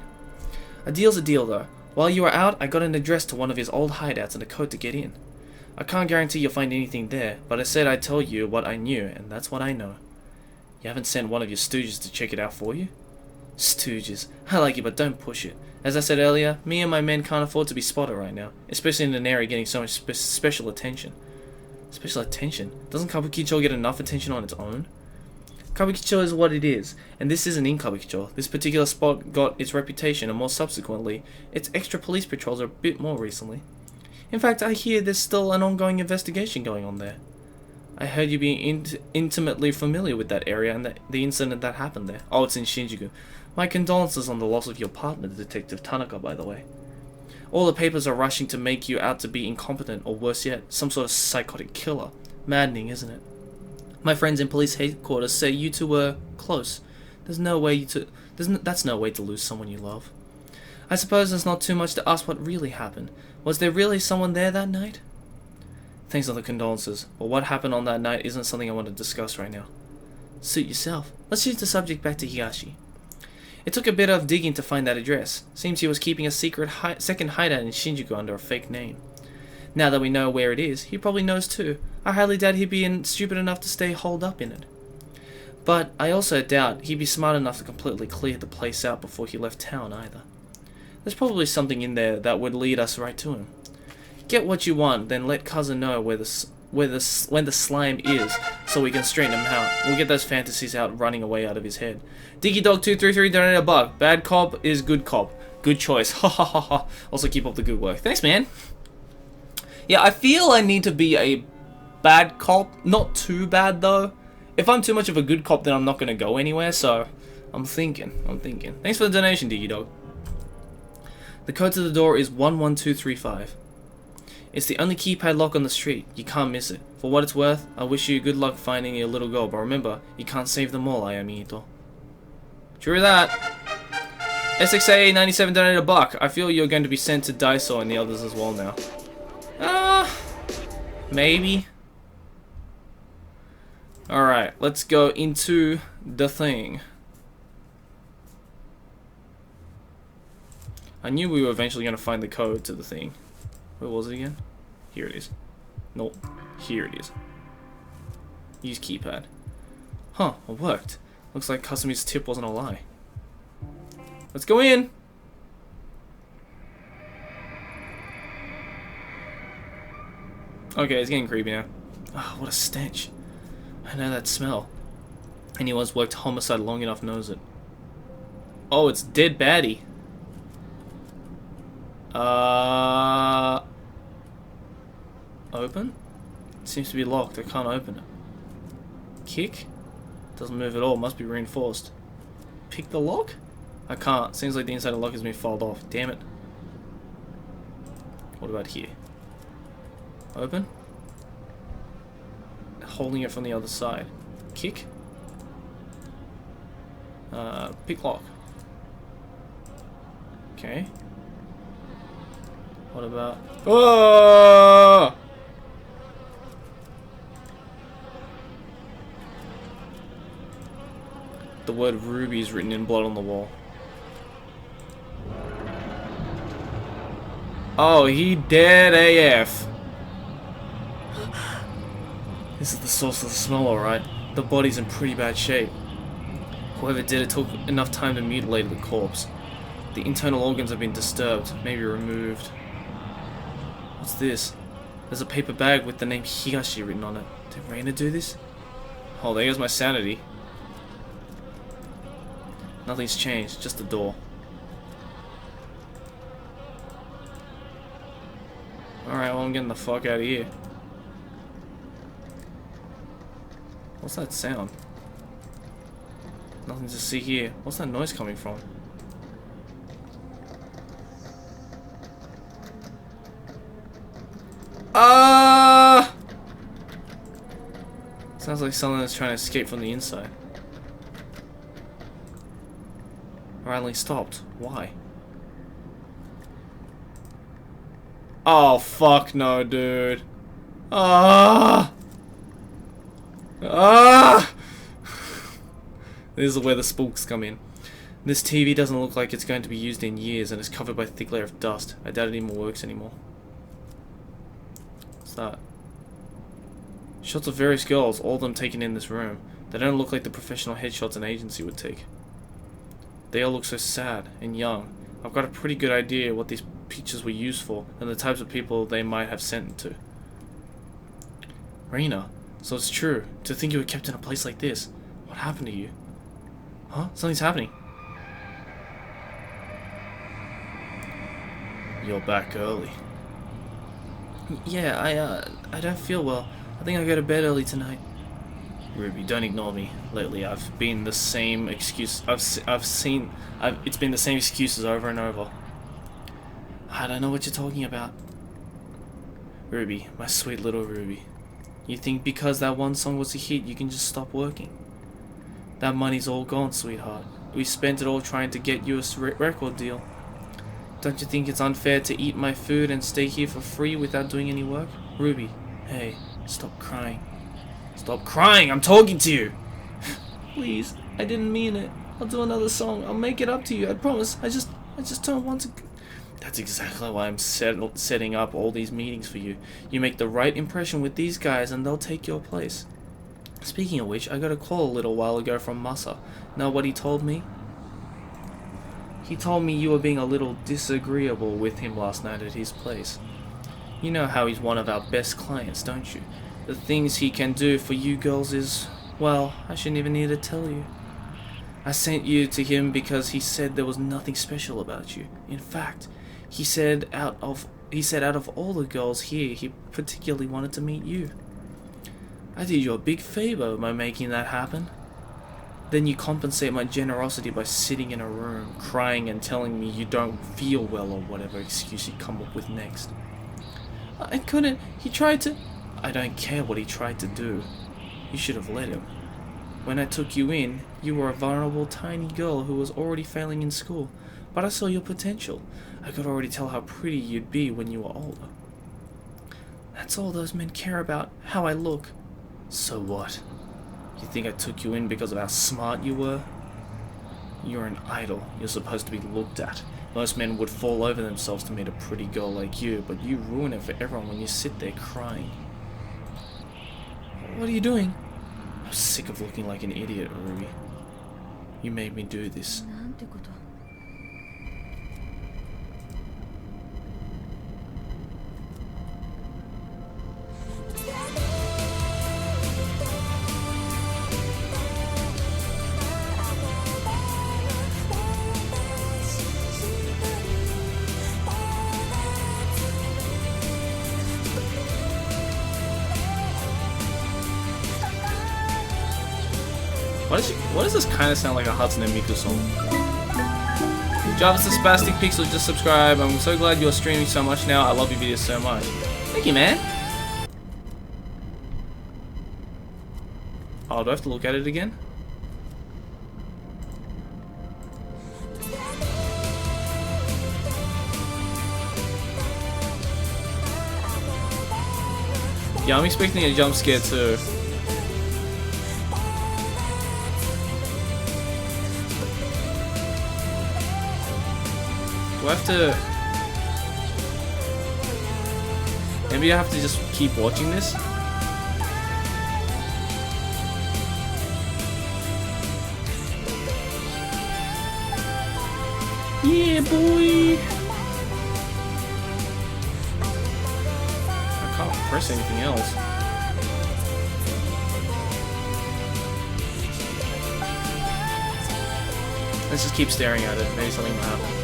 A deal's a deal, though. While you were out, I got an address to one of his old hideouts and a code to get in. I can't guarantee you'll find anything there, but I said I'd tell you what I knew, and that's what I know. You haven't sent one of your stooges to check it out for you? Stooges. I like you, but don't push it. As I said earlier, me and my men can't afford to be spotted right now, especially in an area getting so much special attention. Special attention? Doesn't Kabukicho get enough attention on its own? Kabukicho is what it is, and this isn't in Kabukicho. This particular spot got its reputation, and more subsequently, its extra police patrols are a bit more recently. In fact, I hear there's still an ongoing investigation going on there. I heard you being intimately familiar with that area and the incident that happened there. Oh, it's in Shinjuku. My condolences on the loss of your partner, Detective Tanaka, by the way. All the papers are rushing to make you out to be incompetent, or worse yet, some sort of psychotic killer. Maddening, isn't it? My friends in police headquarters say you two were close. That's no way to lose someone you love. I suppose it's not too much to ask what really happened. Was there really someone there that night? Thanks for the condolences, but what happened on that night isn't something I want to discuss right now. Suit yourself. Let's shift the subject back to Higashi. It took a bit of digging to find that address. Seems he was keeping a secret second hideout in Shinjuku under a fake name. Now that we know where it is, he probably knows too. I highly doubt he'd be stupid enough to stay holed up in it. But I also doubt he'd be smart enough to completely clear the place out before he left town either. There's probably something in there that would lead us right to him. Get what you want, then let cousin know when the slime is, so we can straighten him out. We'll get those fantasies out running away out of his head. DiggyDog233 donated $1. Bad cop is good cop. Good choice. Ha ha ha ha. Also keep up the good work. Thanks, man. Yeah, I feel I need to be a bad cop. Not too bad though. If I'm too much of a good cop, then I'm not gonna go anywhere. So I'm thinking. Thanks for the donation, DiggyDog. The code to the door is 11235. It's the only keypad lock on the street. You can't miss it. For what it's worth, I wish you good luck finding your little girl, but remember, you can't save them all, Ayamito. True that. SXA97 donated $1. I feel you're going to be sent to Daiso and the others as well now. Maybe. Alright, let's go into the thing. I knew we were eventually going to find the code to the thing. Where was it again? Here it is. Nope. Here it is. Use keypad. Huh, it worked. Looks like Kasumi's tip wasn't a lie. Let's go in! Okay, it's getting creepy now. Oh, what a stench. I know that smell. Anyone who's worked homicide long enough knows it. Oh, it's dead baddie. Open? It seems to be locked. I can't open it. Kick? Doesn't move at all. Must be reinforced. Pick the lock? I can't. Seems like the inside of the lock has been filed off. Damn it. What about here? Open? Holding it from the other side. Kick? Pick lock. Okay. What about... Oh! The word ruby is written in blood on the wall. Oh, he dead AF. This is the source of the smell, alright. The body's in pretty bad shape. Whoever did it took enough time to mutilate the corpse. The internal organs have been disturbed, maybe removed. What's this? There's a paper bag with the name Higashi written on it. Did Reina do this? Oh, there goes my sanity. Nothing's changed, just the door. Alright, well, I'm getting the fuck out of here. What's that sound? Nothing to see here. What's that noise coming from? Sounds like someone that's trying to escape from the inside. Riley stopped. Why? Oh, fuck no, dude. Ah! Ah! This is where the spooks come in. This TV doesn't look like it's going to be used in years and is covered by a thick layer of dust. I doubt it even works anymore. What's that? Shots of various girls, all of them taken in this room. They don't look like the professional headshots an agency would take. They all look so sad and young. I've got a pretty good idea what these pictures were used for and the types of people they might have sent them to. Reina, so it's true. To think you were kept in a place like this. What happened to you? Huh? Something's happening. You're back early. Yeah, I don't feel well. I think I'll go to bed early tonight. Ruby, don't ignore me. Lately, I've been the same excuse. It's been the same excuses over and over. I don't know what you're talking about. Ruby, my sweet little Ruby. You think because that one song was a hit, you can just stop working? That money's all gone, sweetheart. We spent it all trying to get you a record deal. Don't you think it's unfair to eat my food and stay here for free without doing any work? Ruby, hey, stop crying. Stop crying, I'm talking to you! Please, I didn't mean it. I'll do another song. I'll make it up to you, I promise. I just don't want to... That's exactly why I'm setting up all these meetings for you. You make the right impression with these guys and they'll take your place. Speaking of which, I got a call a little while ago from Masa. Know what he told me? He told me you were being a little disagreeable with him last night at his place. You know how he's one of our best clients, don't you? The things he can do for you girls is... well, I shouldn't even need to tell you. I sent you to him because he said there was nothing special about you. In fact, he said out of all the girls here, he particularly wanted to meet you. I did you a big favor by making that happen. Then you compensate my generosity by sitting in a room, crying and telling me you don't feel well or whatever excuse you come up with next. I couldn't. He tried to... I don't care what he tried to do. You should have let him. When I took you in, you were a vulnerable tiny girl who was already failing in school. But I saw your potential. I could already tell how pretty you'd be when you were older. That's all those men care about, how I look. So what? You think I took you in because of how smart you were? You're an idol. You're supposed to be looked at. Most men would fall over themselves to meet a pretty girl like you, but you ruin it for everyone when you sit there crying. What are you doing? I'm sick of looking like an idiot, Ruby. You made me do this. Why does this kind of sound like a Hatsune Miku song? Jarvis the Spastic Pixel just subscribe. I'm so glad you're streaming so much now. I love your videos so much. Thank you, man. Oh, do I have to look at it again? Yeah, I'm expecting a jump scare too. Do I have to... Maybe I have to just keep watching this. Yeah, boy! I can't press anything else. Let's just keep staring at it. Maybe something will happen.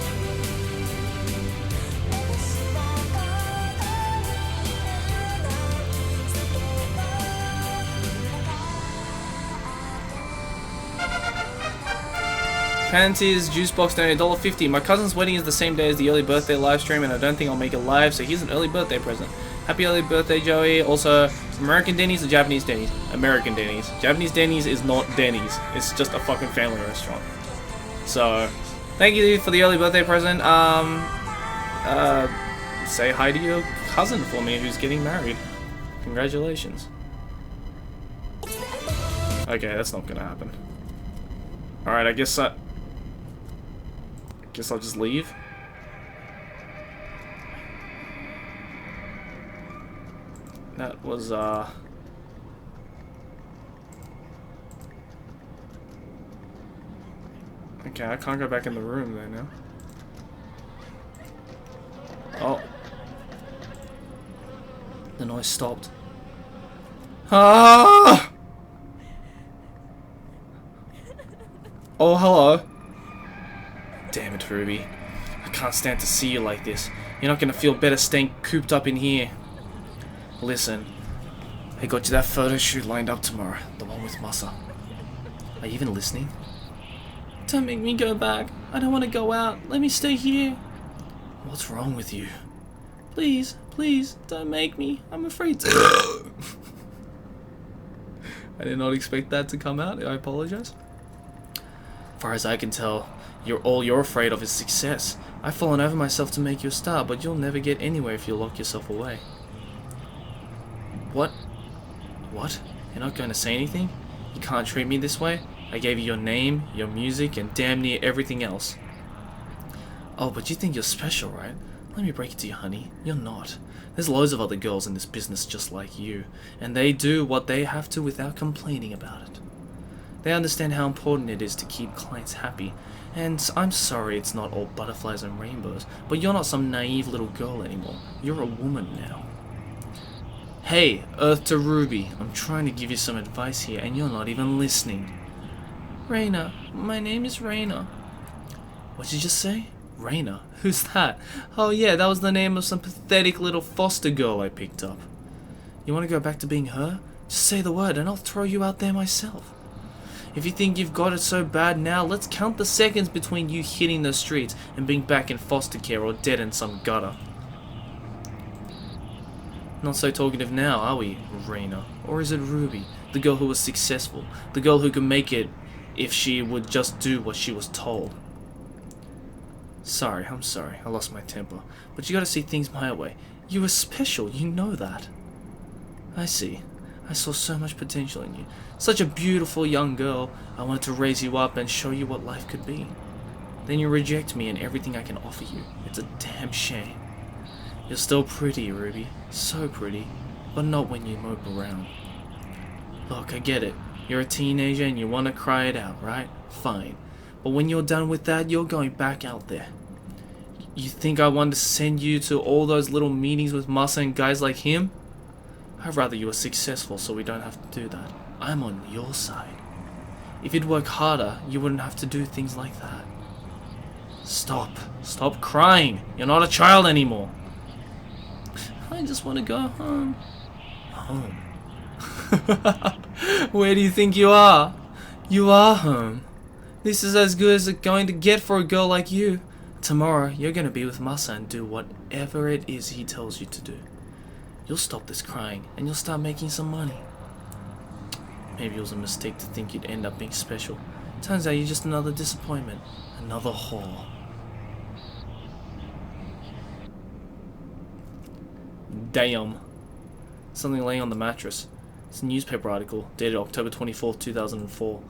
Panties, juice box donated $1.50. My cousin's wedding is the same day as the early birthday live stream, and I don't think I'll make it live, so here's an early birthday present. Happy early birthday, Joey. Also, American Denny's or Japanese Denny's? American Denny's. Japanese Denny's is not Denny's. It's just a fucking family restaurant. So, thank you for the early birthday present. Say hi to your cousin for me who's getting married. Congratulations. Okay, that's not gonna happen. Alright, I guess I'll just leave. That was, okay, I can't go back in the room there now. Oh. The noise stopped. Ah! Oh, hello. Damn it, Ruby. I can't stand to see you like this. You're not gonna feel better staying cooped up in here. Listen, I got you that photo shoot lined up tomorrow. The one with Masa. Are you even listening? Don't make me go back. I don't want to go out. Let me stay here. What's wrong with you? Please, please, don't make me. I'm afraid to. I did not expect that to come out. I apologize. Far as I can tell, all you're afraid of is success. I've fallen over myself to make you a star, but you'll never get anywhere if you lock yourself away. What? What? You're not going to say anything? You can't treat me this way? I gave you your name, your music, and damn near everything else. Oh, but you think you're special, right? Let me break it to you, honey. You're not. There's loads of other girls in this business just like you, and they do what they have to without complaining about it. They understand how important it is to keep clients happy, and I'm sorry it's not all butterflies and rainbows, but you're not some naive little girl anymore. You're a woman now. Hey, Earth to Ruby, I'm trying to give you some advice here, and you're not even listening. Raina, my name is Raina. What'd you just say? Raina? Who's that? Oh yeah, that was the name of some pathetic little foster girl I picked up. You want to go back to being her? Just say the word and I'll throw you out there myself. If you think you've got it so bad now, let's count the seconds between you hitting the streets and being back in foster care or dead in some gutter. Not so talkative now, are we, Raina? Or is it Ruby, the girl who was successful, the girl who could make it if she would just do what she was told? Sorry, I'm sorry, I lost my temper, but you gotta see things my way. You were special, you know that. I see. I saw so much potential in you. Such a beautiful young girl. I wanted to raise you up and show you what life could be. Then you reject me and everything I can offer you. It's a damn shame. You're still pretty, Ruby. So pretty. But not when you mope around. Look, I get it. You're a teenager and you want to cry it out, right? Fine. But when you're done with that, you're going back out there. You think I want to send you to all those little meetings with Masa and guys like him? I'd rather you were successful so we don't have to do that. I'm on your side. If you'd work harder, you wouldn't have to do things like that. Stop. Stop crying. You're not a child anymore. I just want to go home. Home? Where do you think you are? You are home. This is as good as it's going to get for a girl like you. Tomorrow, you're going to be with Masa and do whatever it is he tells you to do. You'll stop this crying, and you'll start making some money. Maybe it was a mistake to think you'd end up being special. Turns out you're just another disappointment. Another whore. Damn. Something laying on the mattress. It's a newspaper article, dated October 24th, 2004.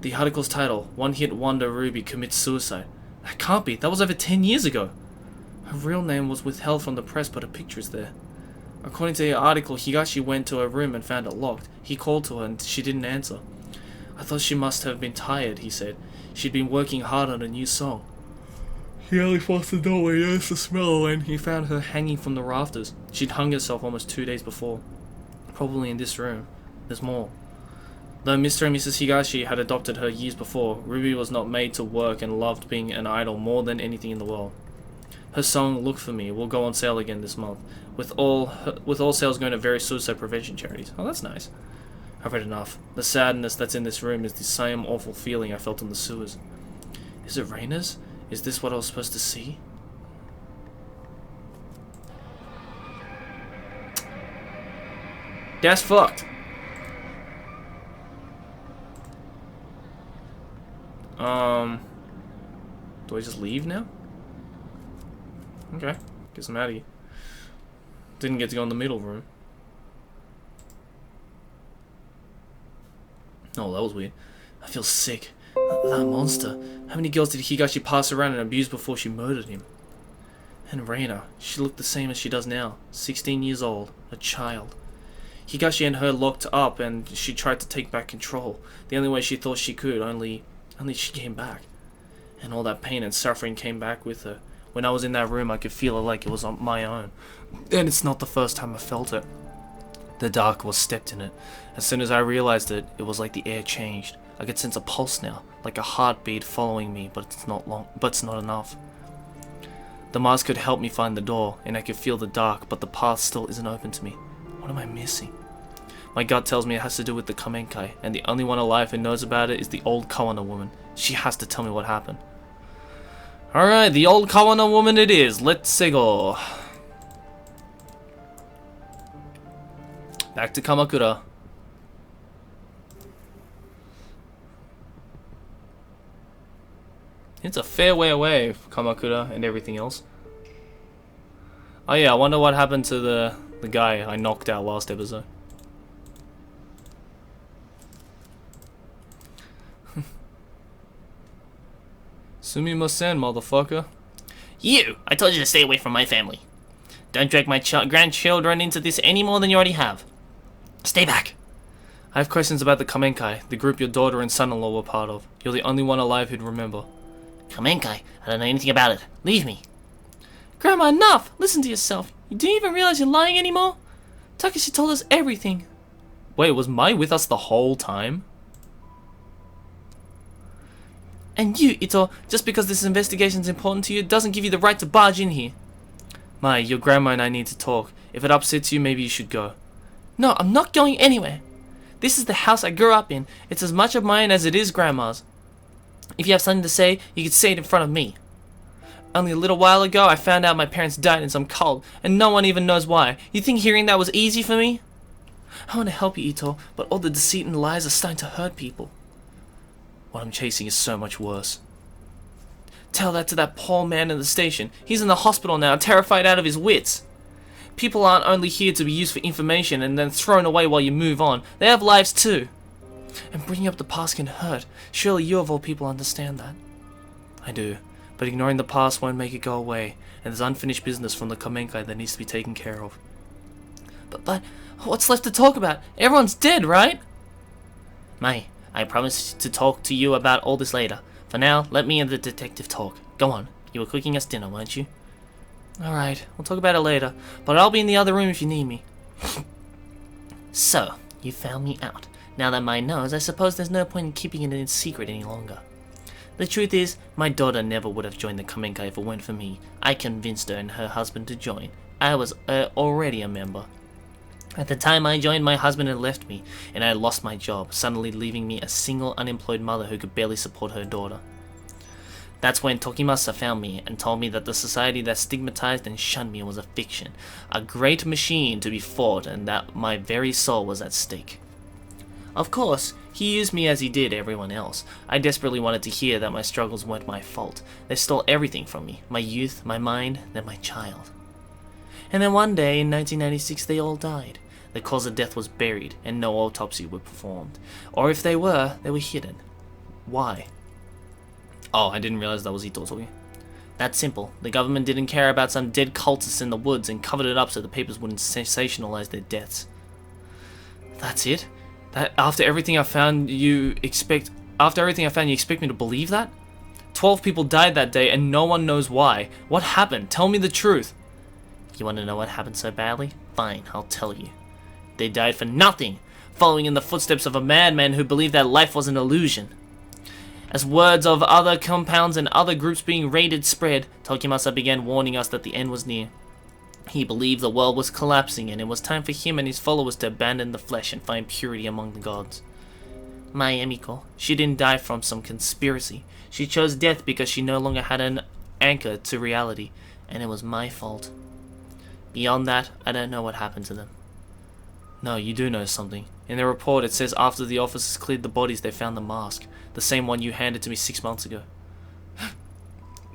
The article's title, One Hit Wonder Ruby Commits Suicide. That can't be. That was over 10 years ago. Her real name was withheld from the press, but her picture is there. According to the article, Higashi went to her room and found it locked. He called to her and she didn't answer. I thought she must have been tired, he said. She'd been working hard on a new song. He only forced the door when he noticed the smell and he found her hanging from the rafters. She'd hung herself almost 2 days before. Probably in this room. There's more. Though Mr. and Mrs. Higashi had adopted her years before, Ruby was not made to work and loved being an idol more than anything in the world. Her song, Look For Me, will go on sale again this month, with all sales going to various suicide prevention charities. Oh, that's nice. I've read enough. The sadness that's in this room is the same awful feeling I felt in the sewers. Is it Raina's? Is this what I was supposed to see? That's fucked. Do I just leave now? Okay, guess I'm out of here. Didn't get to go in the middle room. Oh, that was weird. I feel sick. That monster. How many girls did Higashi pass around and abuse before she murdered him? And Reina, she looked the same as she does now. 16 years old. A child. Higashi and her locked up and she tried to take back control. The only way she thought she could, only she came back. And all that pain and suffering came back with her. When I was in that room, I could feel it like it was on my own. And it's not the first time I felt it. The dark was stepped in it. As soon as I realized it, it was like the air changed. I could sense a pulse now, like a heartbeat following me, but it's not enough. The mask could help me find the door, and I could feel the dark, but the path still isn't open to me. What am I missing? My gut tells me it has to do with the Kamenkai, and the only one alive who knows about it is the old Kawana woman. She has to tell me what happened. Alright, the old Kawana woman it is. Let's go. Back to Kamakura. It's a fair way away from Kamakura and everything else. Oh yeah, I wonder what happened to the guy I knocked out last episode. Sumimasen, motherfucker. You! I told you to stay away from my family. Don't drag my grandchildren into this any more than you already have. Stay back. I have questions about the Kamenkai, the group your daughter and son-in-law were part of. You're the only one alive who'd remember. Kamenkai, I don't know anything about it. Leave me. Grandma, enough! Listen to yourself. You do you even realize you're lying anymore? Takashi told us everything. Wait, was Mai with us the whole time? And you, Ito, just because this investigation's important to you, doesn't give you the right to barge in here. Mai, your grandma and I need to talk. If it upsets you, maybe you should go. No, I'm not going anywhere. This is the house I grew up in. It's as much of mine as it is Grandma's. If you have something to say, you could say it in front of me. Only a little while ago, I found out my parents died in some cult, and no one even knows why. You think hearing that was easy for me? I want to help you, Ito, but all the deceit and lies are starting to hurt people. What I'm chasing is so much worse. Tell that to that poor man in the station. He's in the hospital now, terrified out of his wits. People aren't only here to be used for information and then thrown away while you move on. They have lives too. And bringing up the past can hurt. Surely you of all people understand that. I do. But ignoring the past won't make it go away. And there's unfinished business from the Kamenkai that needs to be taken care of. But what's left to talk about? Everyone's dead, right? Mai, I promise to talk to you about all this later. For now, let me and the detective talk. Go on. You were cooking us dinner, weren't you? Alright, we'll talk about it later. But I'll be in the other room if you need me. So, you found me out. Now that Mai knows, I suppose there's no point in keeping it in secret any longer. The truth is, my daughter never would have joined the Kamenkai if it weren't for me. I convinced her and her husband to join. I was already a member. At the time I joined, my husband had left me, and I had lost my job, suddenly leaving me a single unemployed mother who could barely support her daughter. That's when Tokimasa found me and told me that the society that stigmatized and shunned me was a fiction, a great machine to be fought, and that my very soul was at stake. Of course, he used me as he did everyone else. I desperately wanted to hear that my struggles weren't my fault. They stole everything from me, my youth, my mind, then my child. And then one day in 1996 they all died. The cause of death was buried and no autopsy was performed. Or if they were hidden. Why? Oh, I didn't realize that was Ito talking. That's simple. The government didn't care about some dead cultists in the woods and covered it up so the papers wouldn't sensationalize their deaths. That's it? That after everything I found, you expect me to believe that? 12 people died that day and no one knows why. What happened? Tell me the truth. You want to know what happened so badly? Fine, I'll tell you. They died for nothing, following in the footsteps of a madman who believed that life was an illusion. As words of other compounds and other groups being raided spread, Tokimasa began warning us that the end was near. He believed the world was collapsing and it was time for him and his followers to abandon the flesh and find purity among the gods. My Emiko, she didn't die from some conspiracy. She chose death because she no longer had an anchor to reality, and it was my fault. Beyond that, I don't know what happened to them. No, you do know something. In the report it says after the officers cleared the bodies they found the mask. The same one you handed to me 6 months ago.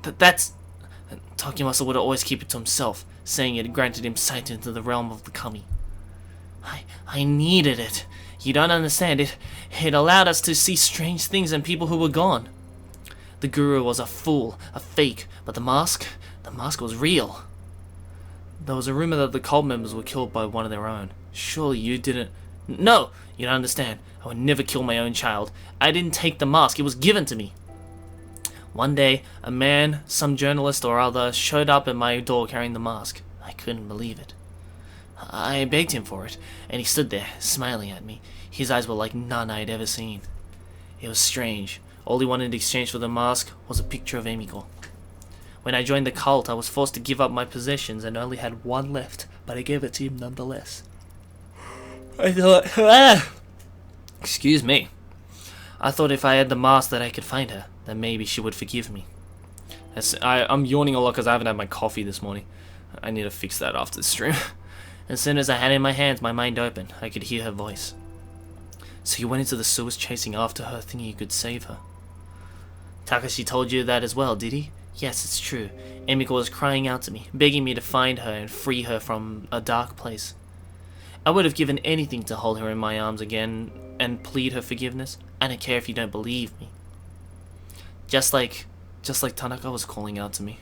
That's... Tokimasa would always keep it to himself, saying it granted him sight into the realm of the kami. I needed it. You don't understand. It allowed us to see strange things and people who were gone. The guru was a fool, a fake, but the mask was real. There was a rumor that the cult members were killed by one of their own. Surely you didn't... No, you don't understand. I would never kill my own child. I didn't take the mask. It was given to me. One day, a man, some journalist or other, showed up at my door carrying the mask. I couldn't believe it. I begged him for it, and he stood there, smiling at me. His eyes were like none I had ever seen. It was strange. All he wanted in exchange for the mask was a picture of Emiko. When I joined the cult, I was forced to give up my possessions and only had one left, but I gave it to him nonetheless. I thought... Excuse me. I thought if I had the mask that I could find her, then maybe she would forgive me. I'm yawning a lot because I haven't had my coffee this morning. I need to fix that after the stream. As soon as I had it in my hands, my mind opened. I could hear her voice. So you went into the sewers chasing after her, thinking you could save her? Takashi told you that as well, did he? Yes, it's true. Emiko was crying out to me, begging me to find her and free her from a dark place. I would have given anything to hold her in my arms again and plead her forgiveness. I don't care if you don't believe me. Just like Tanaka was calling out to me.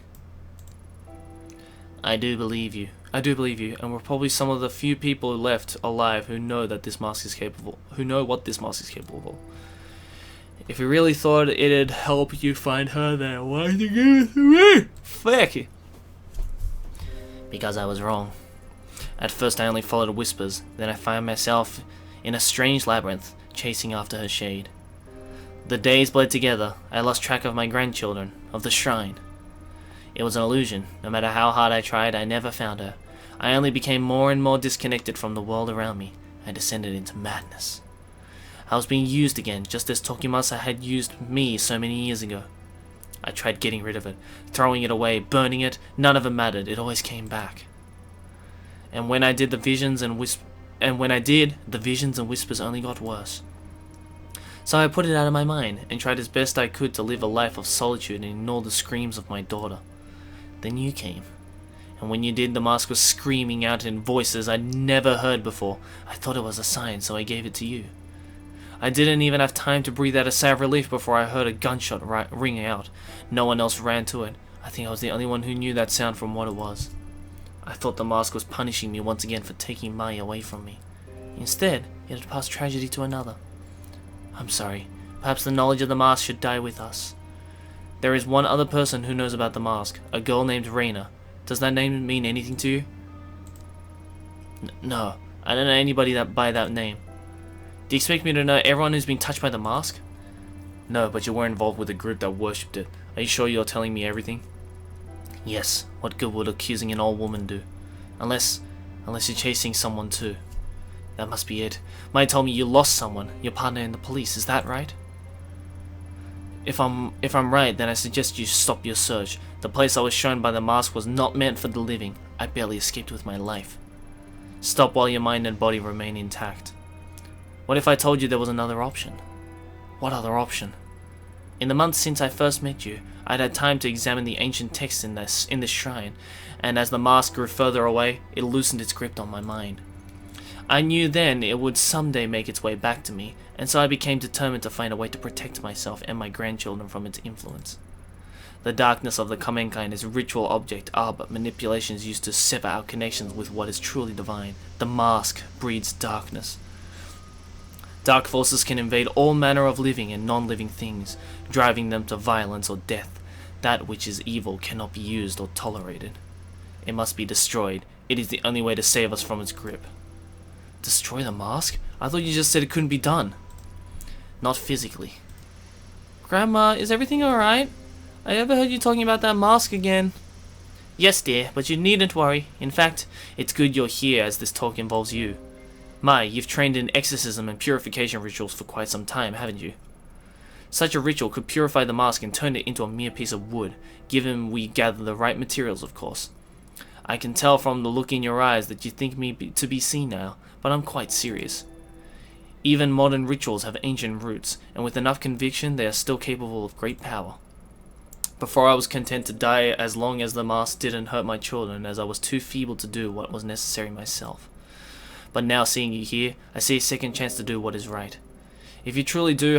I do believe you. I do believe you, and we're probably some of the few people left alive who know that this mask is capable, who know what this mask is capable of. If you really thought it'd help you find her, then why did you give it to me? Fuck you. Because I was wrong. At first I only followed whispers, then I found myself in a strange labyrinth, chasing after her shade. The days bled together. I lost track of my grandchildren, of the shrine. It was an illusion. No matter how hard I tried, I never found her. I only became more and more disconnected from the world around me. I descended into madness. I was being used again, just as Tokimasa had used me so many years ago. I tried getting rid of it, throwing it away, burning it. None of it mattered. It always came back. And when I did, the visions and whispers only got worse. So I put it out of my mind and tried as best I could to live a life of solitude and ignore the screams of my daughter. Then you came. And when you did, the mask was screaming out in voices I'd never heard before. I thought it was a sign, so I gave it to you. I didn't even have time to breathe out a sigh of relief before I heard a gunshot ring out. No one else ran to it. I think I was the only one who knew that sound from what it was. I thought the mask was punishing me once again for taking Mai away from me. Instead, it had passed tragedy to another. I'm sorry. Perhaps the knowledge of the mask should die with us. There is one other person who knows about the mask, a girl named Reina. Does that name mean anything to you? No, I don't know anybody by that name. Do you expect me to know everyone who's been touched by the mask? No, but you were involved with a group that worshipped it. Are you sure you're telling me everything? Yes, what good would accusing an old woman do? Unless you're chasing someone too. That must be it. Mai told me you lost someone, your partner in the police, is that right? If I'm right, then I suggest you stop your search. The place I was shown by the mask was not meant for the living. I barely escaped with my life. Stop while your mind and body remain intact. What if I told you there was another option? What other option? In the months since I first met you, I'd had time to examine the ancient texts in this shrine, and as the mask grew further away, it loosened its grip on my mind. I knew then it would someday make its way back to me, and so I became determined to find a way to protect myself and my grandchildren from its influence. The darkness of the Kamenkai and its ritual object are but manipulations used to sever our connections with what is truly divine. The mask breeds darkness. Dark forces can invade all manner of living and non-living things, driving them to violence or death. That which is evil cannot be used or tolerated. It must be destroyed. It is the only way to save us from its grip. Destroy the mask? I thought you just said it couldn't be done. Not physically. Grandma, is everything alright? I overheard you talking about that mask again. Yes, dear, but you needn't worry. In fact, it's good you're here as this talk involves you. Mai, you've trained in exorcism and purification rituals for quite some time, haven't you? Such a ritual could purify the mask and turn it into a mere piece of wood, given we gather the right materials, of course. I can tell from the look in your eyes that you think me to be senile, but I'm quite serious. Even modern rituals have ancient roots, and with enough conviction they are still capable of great power. Before I was content to die as long as the mask didn't hurt my children, as I was too feeble to do what was necessary myself. But now seeing you here, I see a second chance to do what is right. If you truly do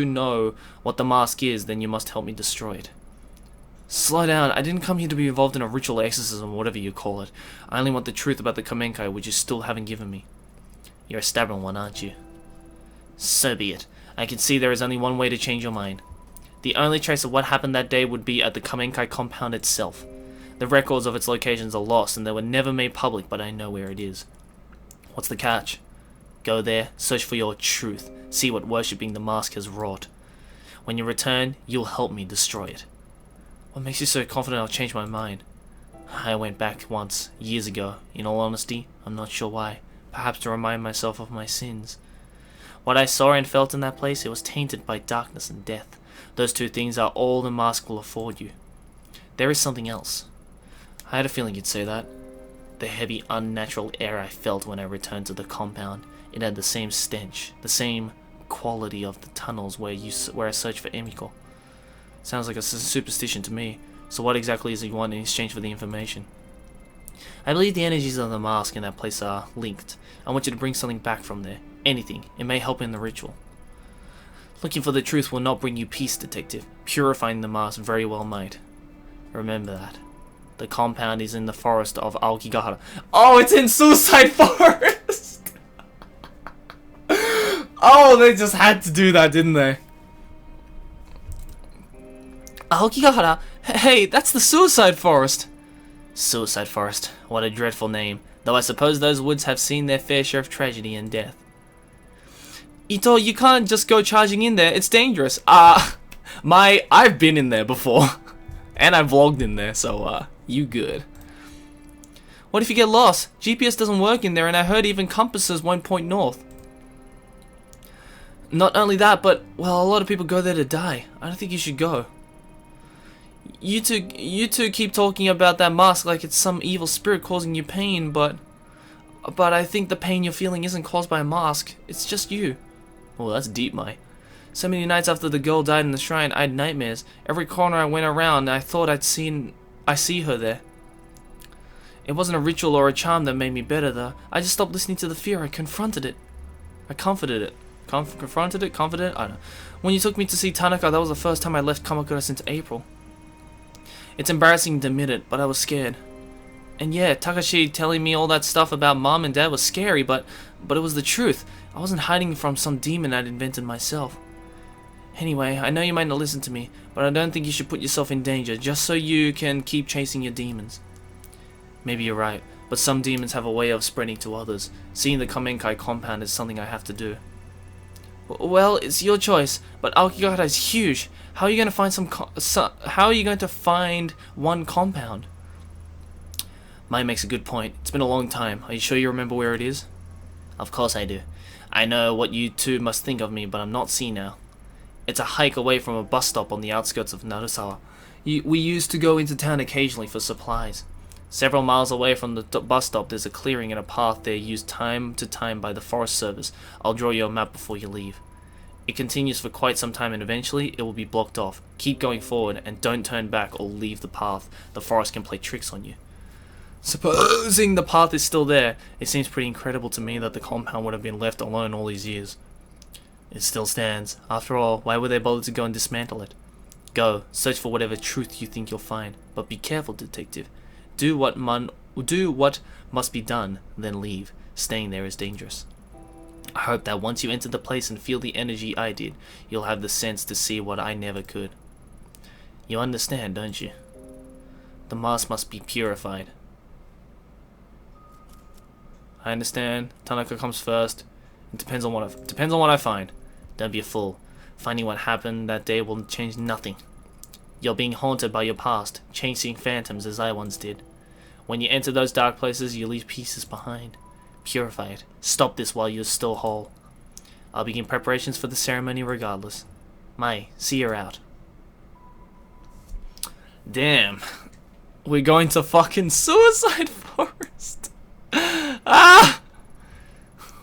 know what the mask is, then you must help me destroy it. Slow down, I didn't come here to be involved in a ritual exorcism or whatever you call it. I only want the truth about the Kamenkai, which you still haven't given me. You're a stubborn one, aren't you? So be it. I can see there is only one way to change your mind. The only trace of what happened that day would be at the Kamenkai compound itself. The records of its locations are lost and they were never made public, but I know where it is. What's the catch? Go there, search for your truth, see what worshipping the mask has wrought. When you return, you'll help me destroy it. What makes you so confident I'll change my mind? I went back once, years ago. In all honesty, I'm not sure why. Perhaps to remind myself of my sins. What I saw and felt in that place, it was tainted by darkness and death. Those two things are all the mask will afford you. There is something else. I had a feeling you'd say that. The heavy, unnatural air I felt when I returned to the compound. It had the same stench, the same quality of the tunnels where I searched for Emiko. Sounds like a superstition to me. So what exactly is it you want in exchange for the information? I believe the energies of the mask in that place are linked. I want you to bring something back from there. Anything. It may help in the ritual. Looking for the truth will not bring you peace, detective. Purifying the mask very well might. Remember that. The compound is in the forest of Aokigahara. Oh, it's in Suicide Forest! Oh, they just had to do that, didn't they? Aokigahara? Hey, that's the Suicide Forest! Suicide Forest. What a dreadful name. Though I suppose those woods have seen their fair share of tragedy and death. Ito, you can't just go charging in there. It's dangerous. I've been in there before. And I vlogged in there, so, you good. What if you get lost? GPS doesn't work in there, and I heard even compasses won't point north. Not only that, but, well, a lot of people go there to die. I don't think you should go. You two keep talking about that mask like it's some evil spirit causing you pain, but I think the pain you're feeling isn't caused by a mask. It's just you. Well, that's deep, Mai. So many nights after the girl died in the shrine, I had nightmares. Every corner I went around, I thought I see her there. It wasn't a ritual or a charm that made me better, though. I just stopped listening to the fear. I confronted it. I comforted it. Confronted it? Confident? I don't know. When you took me to see Tanaka, that was the first time I left Kamakura since April. It's embarrassing to admit it, but I was scared. And yeah, Takashi telling me all that stuff about mom and dad was scary, but it was the truth. I wasn't hiding from some demon I'd invented myself. Anyway, I know you might not listen to me, but I don't think you should put yourself in danger just so you can keep chasing your demons. Maybe you're right, but some demons have a way of spreading to others. Seeing the Kamenkai compound is something I have to do. Well, it's your choice, but Aokigahara is huge. How are you going to find one compound? Mai makes a good point. It's been a long time. Are you sure you remember where it is? Of course I do. I know what you two must think of me, but I'm not senile. It's a hike away from a bus stop on the outskirts of Narusawa. We used to go into town occasionally for supplies. Several miles away from the bus stop, there's a clearing and a path there used time to time by the Forest Service. I'll draw you a map before you leave. It continues for quite some time and eventually it will be blocked off. Keep going forward and don't turn back or leave the path. The forest can play tricks on you. Supposing the path is still there, it seems pretty incredible to me that the compound would have been left alone all these years. It still stands. After all, why would they bother to go and dismantle it? Go, search for whatever truth you think you'll find, but be careful, detective. Do what must be done, then leave. Staying there is dangerous. I hope that once you enter the place and feel the energy I did, you'll have the sense to see what I never could. You understand, don't you? The mask must be purified. I understand. Tanaka comes first. It depends on what I find. Don't be a fool. Finding what happened that day will change nothing. You're being haunted by your past, chasing phantoms as I once did. When you enter those dark places, you leave pieces behind. Purify it. Stop this while you're still whole. I'll begin preparations for the ceremony regardless. Mai, see her out. Damn. We're going to fucking Suicide Forest. Ah!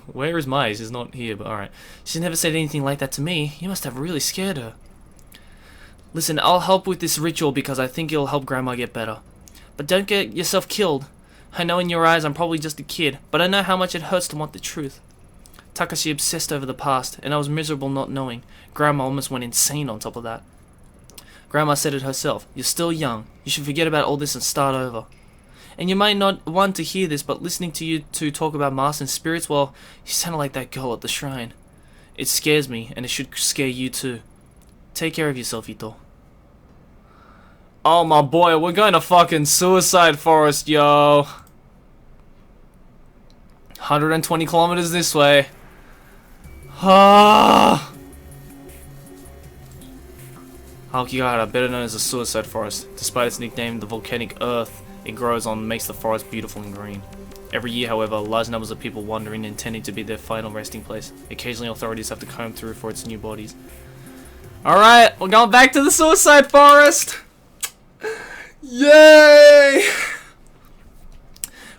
Where is Mai? She's not here, but alright. She's never said anything like that to me. You must have really scared her. Listen, I'll help with this ritual because I think it'll help Grandma get better. But don't get yourself killed. I know in your eyes I'm probably just a kid, but I know how much it hurts to want the truth. Takashi obsessed over the past, and I was miserable not knowing. Grandma almost went insane on top of that. Grandma said it herself. You're still young. You should forget about all this and start over. And you might not want to hear this, but listening to you two talk about masks and spirits, well, you sound like that girl at the shrine. It scares me, and it should scare you too. Take care of yourself, Ito. Oh my boy, we're going to fucking Suicide Forest, yo. 120 kilometers this way. Ah. Aokigahara, better known as the Suicide Forest. Despite its nickname, the volcanic earth it grows on makes the forest beautiful and green. Every year, however, large numbers of people wander in intending to be their final resting place. Occasionally, authorities have to comb through for its new bodies. Alright, we're going back to the Suicide Forest! Yay!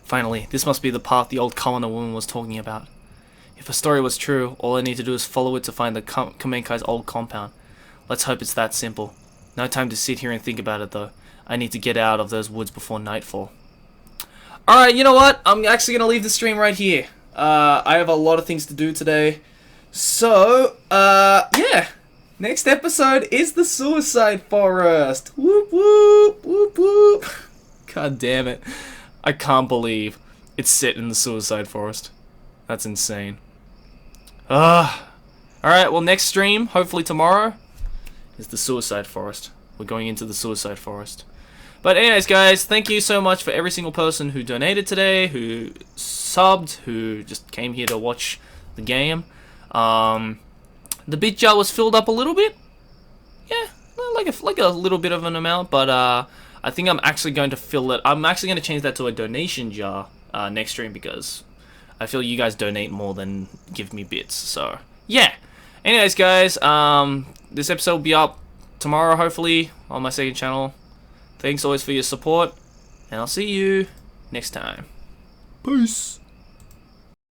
Finally, this must be the path the old colonel woman was talking about. If her story was true, all I need to do is follow it to find the Kamenkai's old compound. Let's hope it's that simple. No time to sit here and think about it though. I need to get out of those woods before nightfall. Alright, you know what? I'm actually going to leave the stream right here. I have a lot of things to do today. So, yeah. Next episode is the Suicide Forest. Whoop whoop, whoop whoop. God damn it. I can't believe it's set in the Suicide Forest. That's insane. Alright, well next stream, hopefully tomorrow, is the Suicide Forest. We're going into the Suicide Forest. But anyways guys, thank you so much for every single person who donated today, who subbed, who just came here to watch the game. The bit jar was filled up a little bit. Yeah, like a little bit of an amount, but I think I'm actually going to fill it. I'm actually going to change that to a donation jar next stream because I feel you guys donate more than give me bits. So yeah. Anyways, guys, this episode will be up tomorrow, hopefully, on my second channel. Thanks always for your support, and I'll see you next time. Peace.